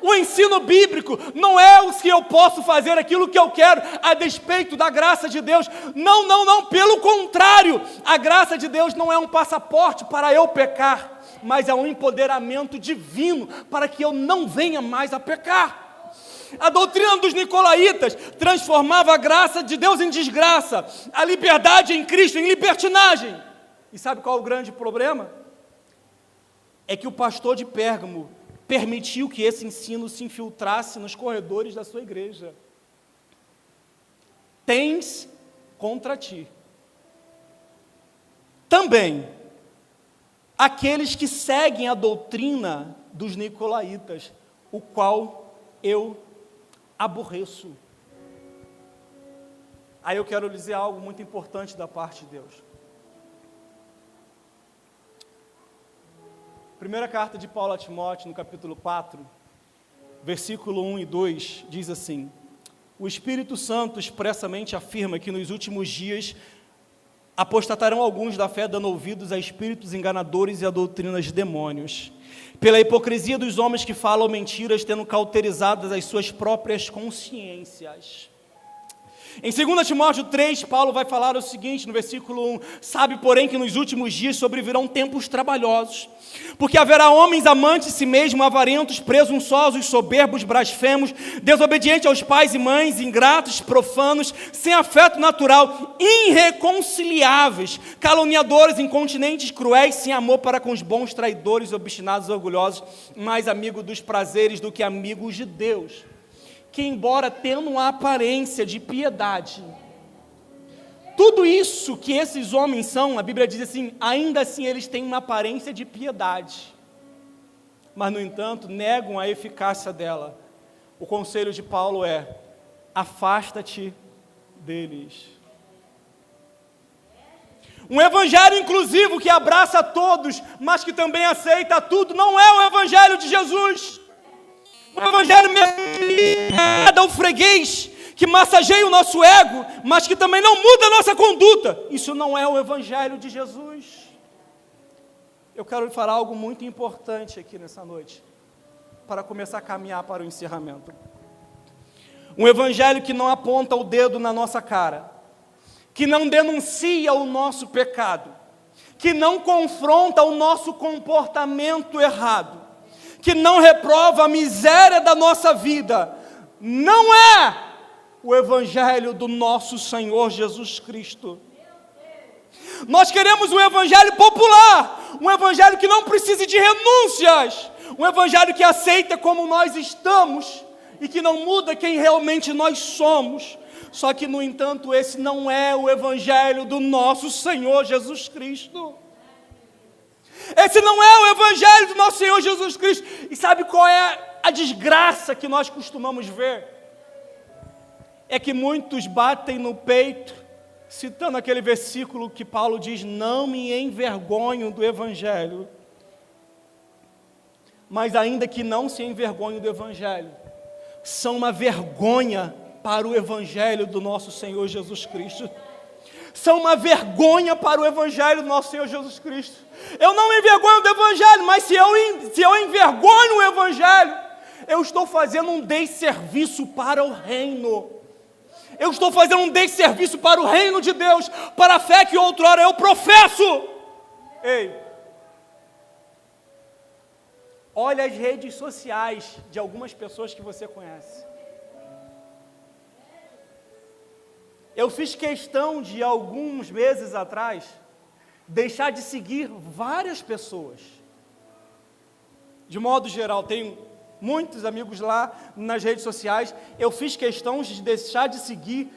O ensino bíblico não é o que eu posso fazer aquilo que eu quero a despeito da graça de Deus. Não, pelo contrário, a graça de Deus não é um passaporte para eu pecar, mas é um empoderamento divino para que eu não venha mais a pecar. A doutrina dos nicolaítas transformava a graça de Deus em desgraça, a liberdade em Cristo em libertinagem. E sabe qual é o grande problema? É que o pastor de Pérgamo permitiu que esse ensino se infiltrasse nos corredores da sua igreja. Tens contra ti também aqueles que seguem a doutrina dos nicolaítas, o qual eu aborreço. Aí eu quero dizer algo muito importante da parte de Deus. Primeira carta de Paulo a Timóteo, no capítulo 4, versículo 1 e 2, diz assim: o Espírito Santo expressamente afirma que nos últimos dias apostatarão alguns da fé, dando ouvidos a espíritos enganadores e a doutrinas de demônios, pela hipocrisia dos homens que falam mentiras, tendo cauterizadas as suas próprias consciências. Em 2 Timóteo 3, Paulo vai falar o seguinte, no versículo 1, sabe, porém, que nos últimos dias sobrevirão tempos trabalhosos, porque haverá homens amantes de si mesmos, avarentos, presunçosos, soberbos, blasfemos, desobedientes aos pais e mães, ingratos, profanos, sem afeto natural, irreconciliáveis, caluniadores, incontinentes, cruéis, sem amor para com os bons, traidores, obstinados, orgulhosos, mais amigos dos prazeres do que amigos de Deus, que embora tendo uma aparência de piedade, tudo isso que esses homens são, a Bíblia diz assim, ainda assim eles têm uma aparência de piedade, mas no entanto negam a eficácia dela. O conselho de Paulo é: afasta-te deles. Um evangelho inclusivo que abraça a todos, mas que também aceita tudo, não é o evangelho de Jesus. O evangelho é o freguês que massageia o nosso ego, mas que também não muda a nossa conduta. Isso não é o evangelho de Jesus. Eu quero lhe falar algo muito importante aqui nessa noite, para começar a caminhar para o encerramento. Um evangelho que não aponta o dedo na nossa cara, que não denuncia o nosso pecado, que não confronta o nosso comportamento errado, que não reprova a miséria da nossa vida, não é o evangelho do nosso Senhor Jesus Cristo. Nós queremos um evangelho popular, um evangelho que não precise de renúncias, um evangelho que aceita como nós estamos e que não muda quem realmente nós somos. Só que, no entanto, esse não é o evangelho do nosso Senhor Jesus Cristo. Esse não é o evangelho do nosso Senhor Jesus Cristo. E sabe qual é a desgraça que nós costumamos ver? É que muitos batem no peito, citando aquele versículo que Paulo diz: não me envergonho do evangelho. Mas ainda que não se envergonhem do evangelho, são uma vergonha para o evangelho do nosso Senhor Jesus Cristo. São uma vergonha para o evangelho do nosso Senhor Jesus Cristo. Eu não me envergonho do evangelho, mas se eu envergonho o evangelho, eu estou fazendo um desserviço para o reino. Eu estou fazendo um desserviço para o reino de Deus, para a fé que outrora eu professo. Ei, olha as redes sociais de algumas pessoas que você conhece. Eu fiz questão de, alguns meses atrás, deixar de seguir várias pessoas. De modo geral, tenho muitos amigos lá nas redes sociais. Eu fiz questão de deixar de seguir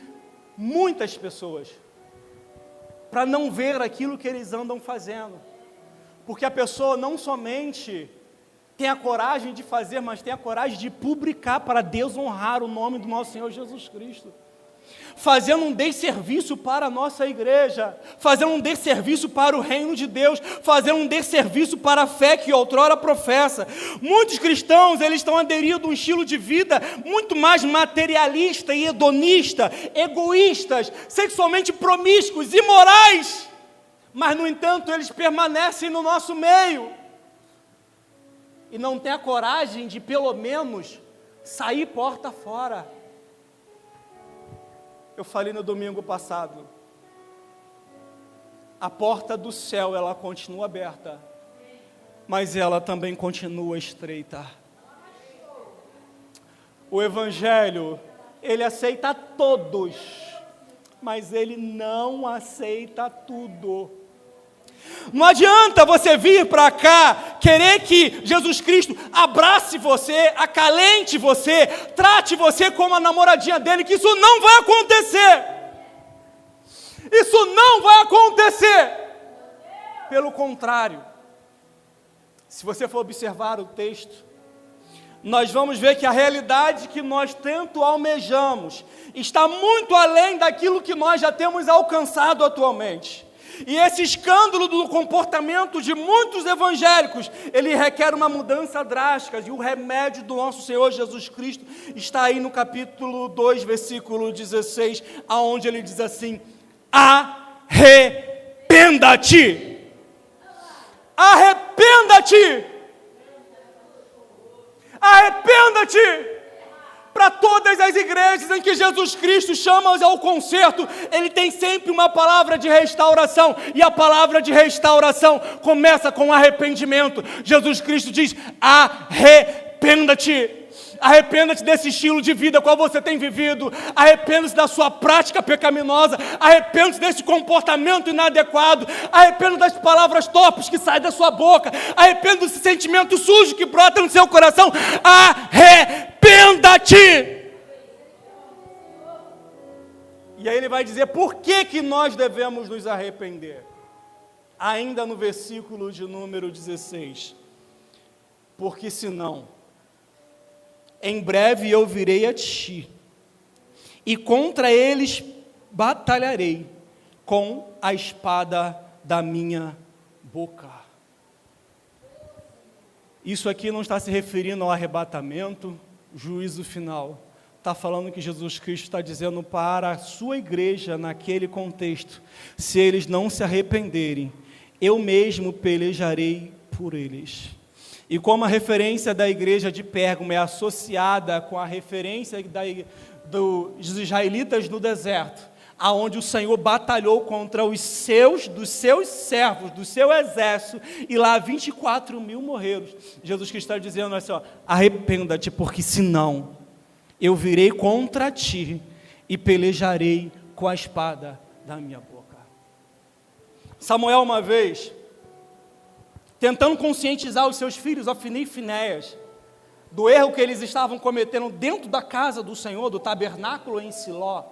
muitas pessoas, para não ver aquilo que eles andam fazendo. Porque a pessoa não somente tem a coragem de fazer, mas tem a coragem de publicar para Deus honrar o nome do nosso Senhor Jesus Cristo. Fazendo um desserviço para a nossa igreja, fazendo um desserviço para o reino de Deus, fazendo um desserviço para a fé que outrora professa. Muitos cristãos, eles estão aderindo a um estilo de vida muito mais materialista e hedonista, egoístas, sexualmente promíscuos, imorais, mas no entanto eles permanecem no nosso meio. e não tem a coragem de, pelo menos, sair porta fora. Eu falei no domingo passado, a porta do céu, ela continua aberta, mas ela também continua estreita. O Evangelho, ele aceita todos, mas ele não aceita tudo. Não adianta você vir para cá, querer que Jesus Cristo abrace você, acalente você, trate você como a namoradinha dele, que isso não vai acontecer. Isso não vai acontecer. Pelo contrário, se você for observar o texto, nós vamos ver que a realidade que nós tanto almejamos está muito além daquilo que nós já temos alcançado atualmente. E esse escândalo do comportamento de muitos evangélicos, ele requer uma mudança drástica, e o remédio do nosso Senhor Jesus Cristo está aí no capítulo 2, versículo 16, aonde ele diz assim: arrependa-te! Arrependa-te! Arrependa-te! Para todas as igrejas em que Jesus Cristo chama ao conserto, Ele tem sempre uma palavra de restauração, e a palavra de restauração começa com arrependimento. Jesus Cristo diz: arrependa-te. Arrependa-te desse estilo de vida qual você tem vivido, arrependa-se da sua prática pecaminosa, arrependa-se desse comportamento inadequado, arrependa das palavras torpes que saem da sua boca, arrependa desse sentimento sujo que brota no seu coração. Arrependa-te! E aí ele vai dizer por que nós devemos nos arrepender. Ainda no versículo de número 16: porque senão, em breve eu virei a ti, e contra eles batalharei com a espada da minha boca. Isso aqui não está se referindo ao arrebatamento, juízo final. Está falando que Jesus Cristo está dizendo para a sua igreja, naquele contexto: se eles não se arrependerem, eu mesmo pelejarei por eles. E como a referência da igreja de Pérgamo é associada com a referência dos israelitas no deserto, aonde o Senhor batalhou contra dos seus servos, do seu exército, e lá 24 mil morreram. Jesus Cristo está dizendo assim: ó, arrependa-te, porque senão eu virei contra ti e pelejarei com a espada da minha boca. Samuel, uma vez, tentando conscientizar os seus filhos, Ofni e Finéias, do erro que eles estavam cometendo dentro da casa do Senhor, do tabernáculo em Siló,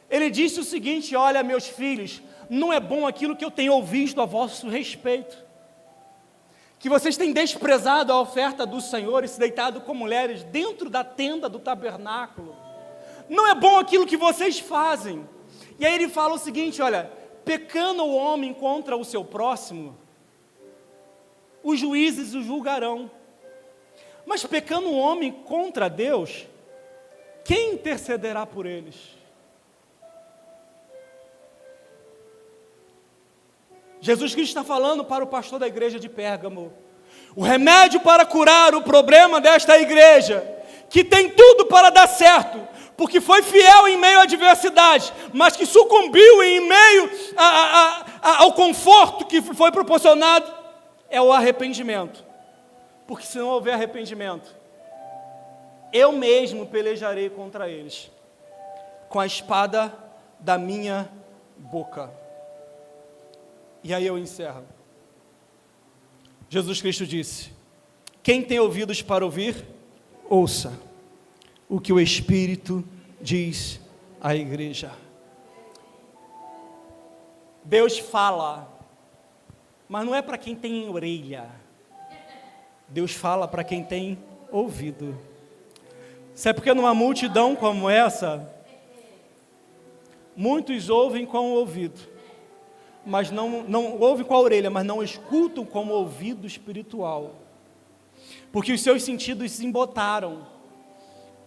ele disse o seguinte: olha, meus filhos, não é bom aquilo que eu tenho ouvido a vosso respeito, que vocês têm desprezado a oferta do Senhor e se deitado com mulheres dentro da tenda do tabernáculo. Não é bom aquilo que vocês fazem. E aí ele fala o seguinte: olha, pecando o homem contra o seu próximo, os juízes o julgarão. Mas pecando o homem contra Deus, quem intercederá por eles? Jesus Cristo está falando para o pastor da igreja de Pérgamo: o remédio para curar o problema desta igreja, que tem tudo para dar certo, porque foi fiel em meio à adversidade, mas que sucumbiu em meio ao conforto que foi proporcionado, é o arrependimento. Porque se não houver arrependimento, eu mesmo pelejarei contra eles com a espada da minha boca. E aí eu encerro. Jesus Cristo disse: quem tem ouvidos para ouvir, ouça o que o Espírito diz à igreja. Deus fala, mas não é para quem tem orelha. Deus fala para quem tem ouvido. Sabe por que numa multidão como essa, muitos ouvem com o ouvido, mas não ouvem com a orelha, mas não escutam com o ouvido espiritual, porque os seus sentidos se embotaram,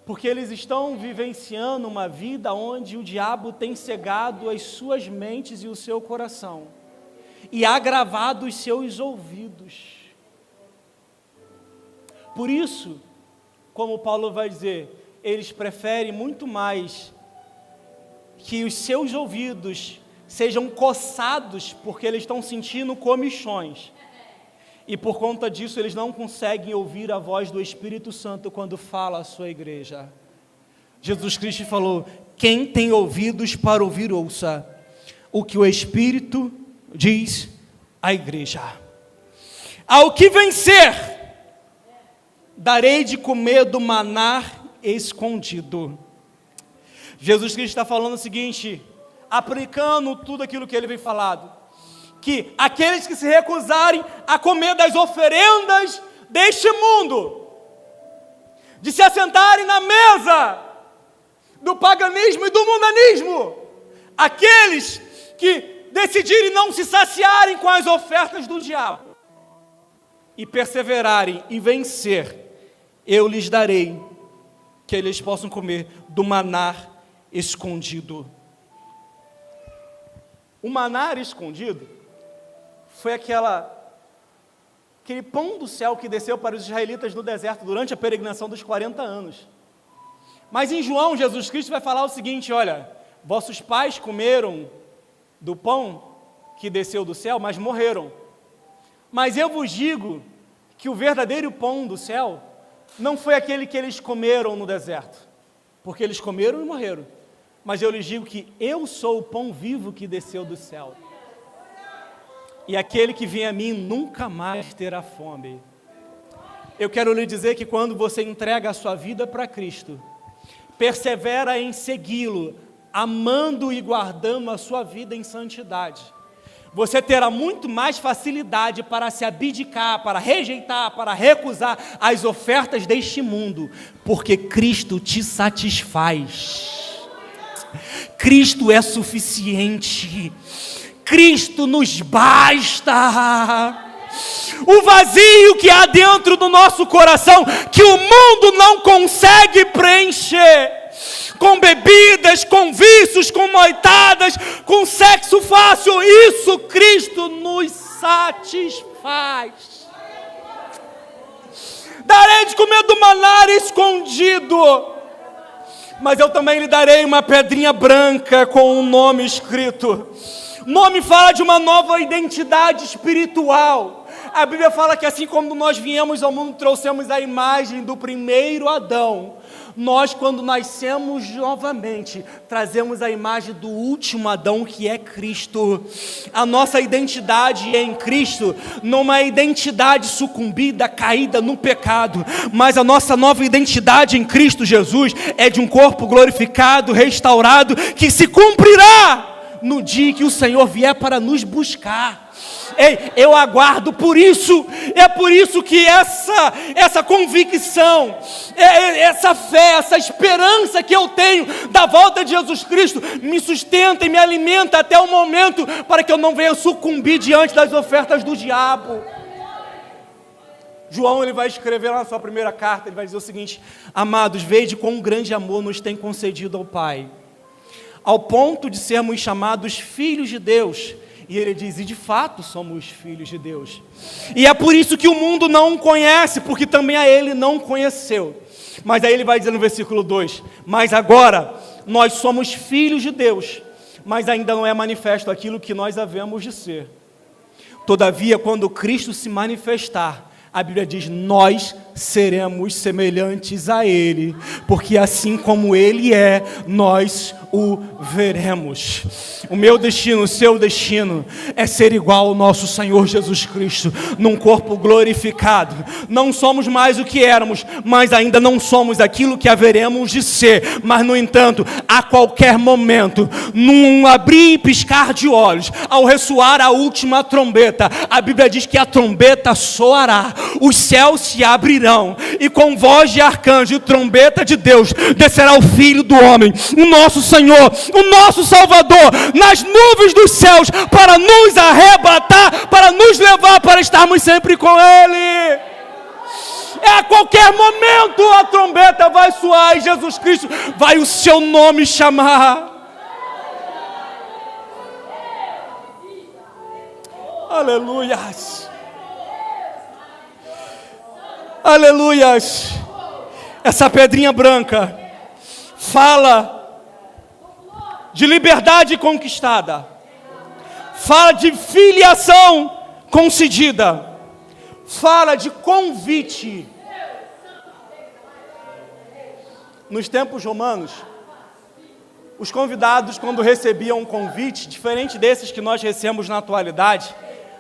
porque eles estão vivenciando uma vida onde o diabo tem cegado as suas mentes e o seu coração, e agravado os seus ouvidos. Por isso, como Paulo vai dizer, eles preferem muito mais que os seus ouvidos sejam coçados, porque eles estão sentindo comichões. E por conta disso, eles não conseguem ouvir a voz do Espírito Santo quando fala à sua igreja. Jesus Cristo falou: quem tem ouvidos para ouvir, ouça o que o Espírito diz à igreja. Ao que vencer, darei de comer do maná escondido. Jesus Cristo está falando o seguinte, aplicando tudo aquilo que ele vem falado, que aqueles que se recusarem a comer das oferendas deste mundo, de se assentarem na mesa do paganismo e do mundanismo, aqueles que decidirem não se saciarem com as ofertas do diabo e perseverarem e vencer, eu lhes darei que eles possam comer do maná escondido. O maná escondido foi aquele pão do céu que desceu para os israelitas no deserto durante a peregrinação dos 40 anos. Mas em João, Jesus Cristo vai falar o seguinte: olha, vossos pais comeram do pão que desceu do céu, mas morreram. Mas eu vos digo que o verdadeiro pão do céu não foi aquele que eles comeram no deserto, porque eles comeram e morreram. Mas eu lhes digo que eu sou o pão vivo que desceu do céu. E aquele que vem a mim nunca mais terá fome. Eu quero lhe dizer que quando você entrega a sua vida para Cristo, persevera em segui-lo, amando e guardando a sua vida em santidade, você terá muito mais facilidade para se abdicar, para rejeitar, para recusar as ofertas deste mundo, porque Cristo te satisfaz. Cristo é suficiente, Cristo nos basta. O vazio que há dentro do nosso coração, que o mundo não consegue preencher, com bebidas, com vícios, com noitadas, com sexo fácil, isso Cristo nos satisfaz. Darei de comer do maná escondido, mas eu também lhe darei uma pedrinha branca com um nome escrito. O nome fala de uma nova identidade espiritual. A Bíblia fala que assim como nós viemos ao mundo, trouxemos a imagem do primeiro Adão, nós, quando nascemos novamente, trazemos a imagem do último Adão, que é Cristo. A nossa identidade em Cristo não é uma identidade sucumbida, caída no pecado, mas a nossa nova identidade em Cristo Jesus é de um corpo glorificado, restaurado, que se cumprirá no dia que o Senhor vier para nos buscar. Ei, eu aguardo por isso. É por isso que essa convicção, essa fé, essa esperança que eu tenho da volta de Jesus Cristo me sustenta e me alimenta até o momento para que eu não venha sucumbir diante das ofertas do diabo. João, ele vai escrever lá na sua primeira carta, ele vai dizer o seguinte: amados, vede quão grande amor nos tem concedido ao Pai, ao ponto de sermos chamados filhos de Deus. E ele diz, e de fato somos filhos de Deus. E é por isso que o mundo não o conhece, porque também a ele não conheceu. Mas aí ele vai dizer no versículo 2, mas agora nós somos filhos de Deus, mas ainda não é manifesto aquilo que nós havemos de ser. Todavia, quando Cristo se manifestar, a Bíblia diz, nós seremos semelhantes a Ele, porque assim como Ele é, nós o veremos. O meu destino, o seu destino é ser igual ao nosso Senhor Jesus Cristo, num corpo glorificado. Não somos mais o que éramos, mas ainda não somos aquilo que haveremos de ser. Mas no entanto, a qualquer momento, num abrir e piscar de olhos, ao ressoar a última trombeta, a Bíblia diz que a trombeta soará, os céus se abrirão, e com voz de arcanjo e trombeta de Deus, descerá o Filho do Homem, o nosso Senhor, o nosso Salvador, nas nuvens dos céus, para nos arrebatar, para nos levar, para estarmos sempre com Ele. A qualquer momento a trombeta vai soar e Jesus Cristo vai o seu nome chamar. Aleluia. Aleluias! Essa pedrinha branca fala de liberdade conquistada, fala de filiação concedida, fala de convite. Nos tempos romanos, os convidados, quando recebiam um convite, diferente desses que nós recebemos na atualidade,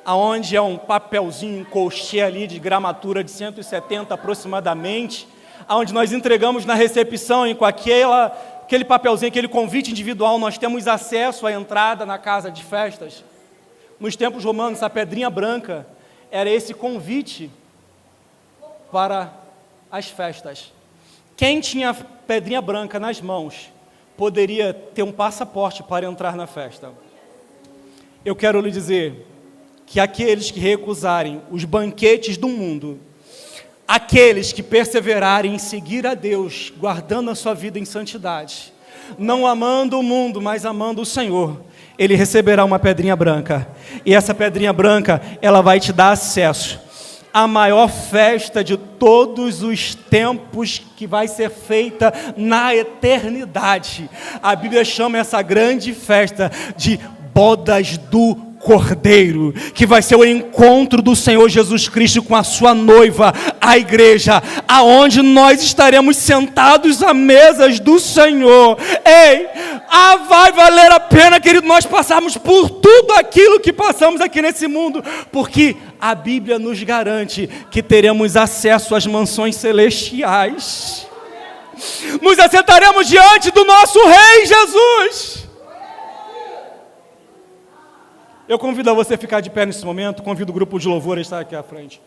aonde é um papelzinho, um colchê ali de gramatura de 170 aproximadamente, aonde nós entregamos na recepção e com aquele papelzinho, aquele convite individual, nós temos acesso à entrada na casa de festas. Nos tempos romanos, essa pedrinha branca era esse convite para as festas. Quem tinha pedrinha branca nas mãos poderia ter um passaporte para entrar na festa. Eu quero lhe dizer que aqueles que recusarem os banquetes do mundo, aqueles que perseverarem em seguir a Deus, guardando a sua vida em santidade, não amando o mundo, mas amando o Senhor, ele receberá uma pedrinha branca. E essa pedrinha branca, ela vai te dar acesso à maior festa de todos os tempos, que vai ser feita na eternidade. A Bíblia chama essa grande festa de bodas do Cordeiro, que vai ser o encontro do Senhor Jesus Cristo com a sua noiva, a igreja, aonde nós estaremos sentados à mesas do Senhor. Ei, vai valer a pena, querido, nós passarmos por tudo aquilo que passamos aqui nesse mundo, porque a Bíblia nos garante que teremos acesso às mansões celestiais. Nos assentaremos diante do nosso Rei Jesus. Eu convido a você a ficar de pé nesse momento, convido o grupo de louvor a estar aqui à frente.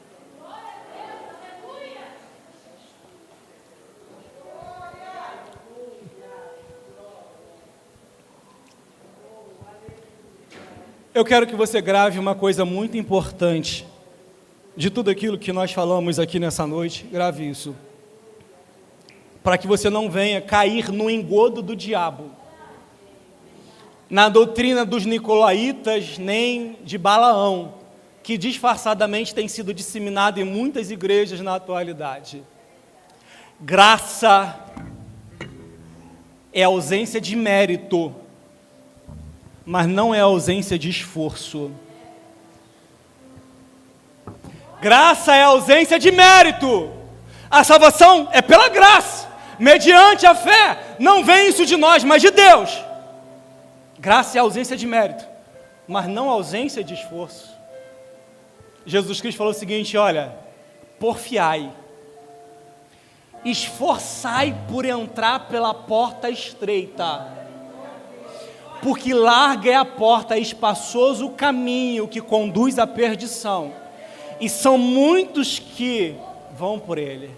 Eu quero que você grave uma coisa muito importante, de tudo aquilo que nós falamos aqui nessa noite, grave isso, para que você não venha cair no engodo do diabo, na doutrina dos nicolaítas, nem de Balaão, que disfarçadamente tem sido disseminado em muitas igrejas na atualidade. Graça é ausência de mérito, mas não é ausência de esforço. Graça é ausência de mérito. A salvação é pela graça, mediante a fé. Não vem isso de nós, mas de Deus. Graça é ausência de mérito, mas não ausência de esforço. Jesus Cristo falou o seguinte: olha, porfiai, esforçai por entrar pela porta estreita, porque larga é a porta, espaçoso o caminho que conduz à perdição, e são muitos que vão por ele.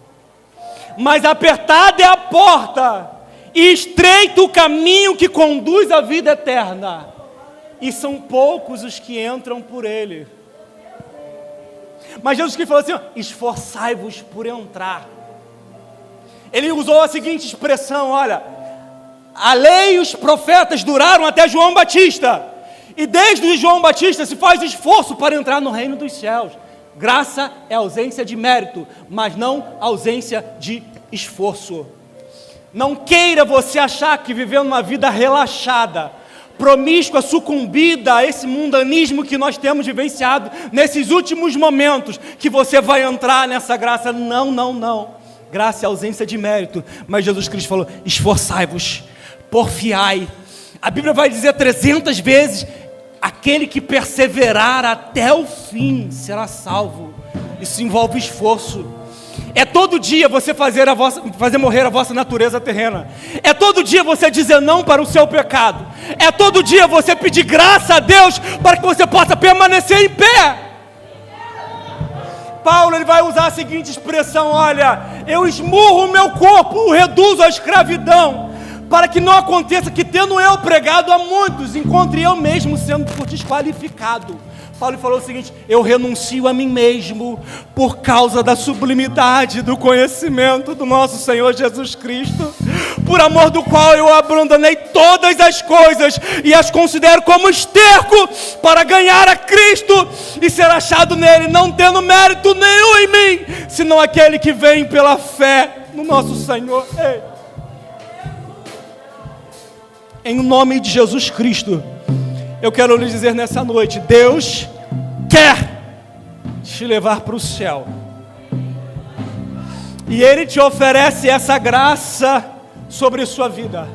Mas apertada é a porta, e estreito o caminho que conduz à vida eterna, e são poucos os que entram por ele. Mas Jesus Cristo falou assim: esforçai-vos por entrar. Ele usou a seguinte expressão: olha, a lei e os profetas duraram até João Batista, e desde João Batista se faz esforço para entrar no reino dos céus. Graça é ausência de mérito, mas não ausência de esforço. Não queira você achar que vivendo uma vida relaxada, promíscua, sucumbida a esse mundanismo que nós temos vivenciado nesses últimos momentos, que você vai entrar nessa graça. Não, não, não. Graça é ausência de mérito, mas Jesus Cristo falou: esforçai-vos, porfiai. A Bíblia vai dizer 300 vezes: aquele que perseverar até o fim será salvo. Isso envolve esforço. É todo dia você fazer morrer a vossa natureza terrena. É todo dia você dizer não para o seu pecado. É todo dia você pedir graça a Deus para que você possa permanecer em pé. Paulo, ele vai usar a seguinte expressão: olha, eu esmurro o meu corpo, o reduzo à escravidão, para que não aconteça que, tendo eu pregado a muitos, encontre eu mesmo sendo desqualificado. Paulo falou o seguinte: eu renuncio a mim mesmo por causa da sublimidade do conhecimento do nosso Senhor Jesus Cristo, por amor do qual eu abandonei todas as coisas e as considero como esterco para ganhar a Cristo e ser achado nele, não tendo mérito nenhum em mim, senão aquele que vem pela fé no nosso Senhor. Ei. Em nome de Jesus Cristo, eu quero lhe dizer nessa noite: Deus quer te levar para o céu, e Ele te oferece essa graça sobre sua vida,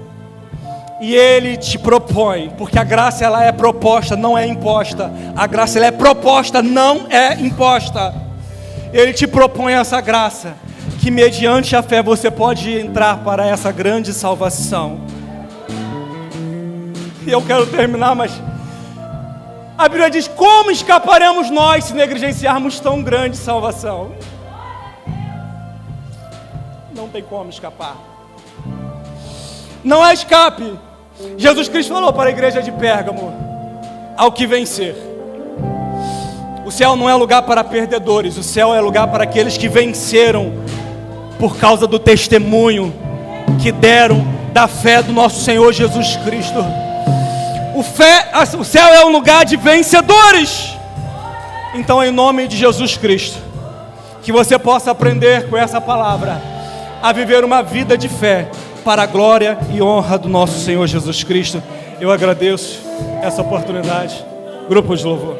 e Ele te propõe, porque a graça ela é proposta, não é imposta. A graça ela é proposta, não é imposta. Ele te propõe essa graça, que mediante a fé você pode entrar para essa grande salvação. E eu quero terminar, mas a Bíblia diz: como escaparemos nós se negligenciarmos tão grande salvação? Não tem como escapar. Não há escape. Jesus Cristo falou para a igreja de Pérgamo: ao que vencer. O céu não é lugar para perdedores, o céu é lugar para aqueles que venceram por causa do testemunho que deram da fé do nosso Senhor Jesus Cristo. O céu é um lugar de vencedores. Então, em nome de Jesus Cristo, que você possa aprender com essa palavra a viver uma vida de fé para a glória e honra do nosso Senhor Jesus Cristo. Eu agradeço essa oportunidade. Grupo de louvor.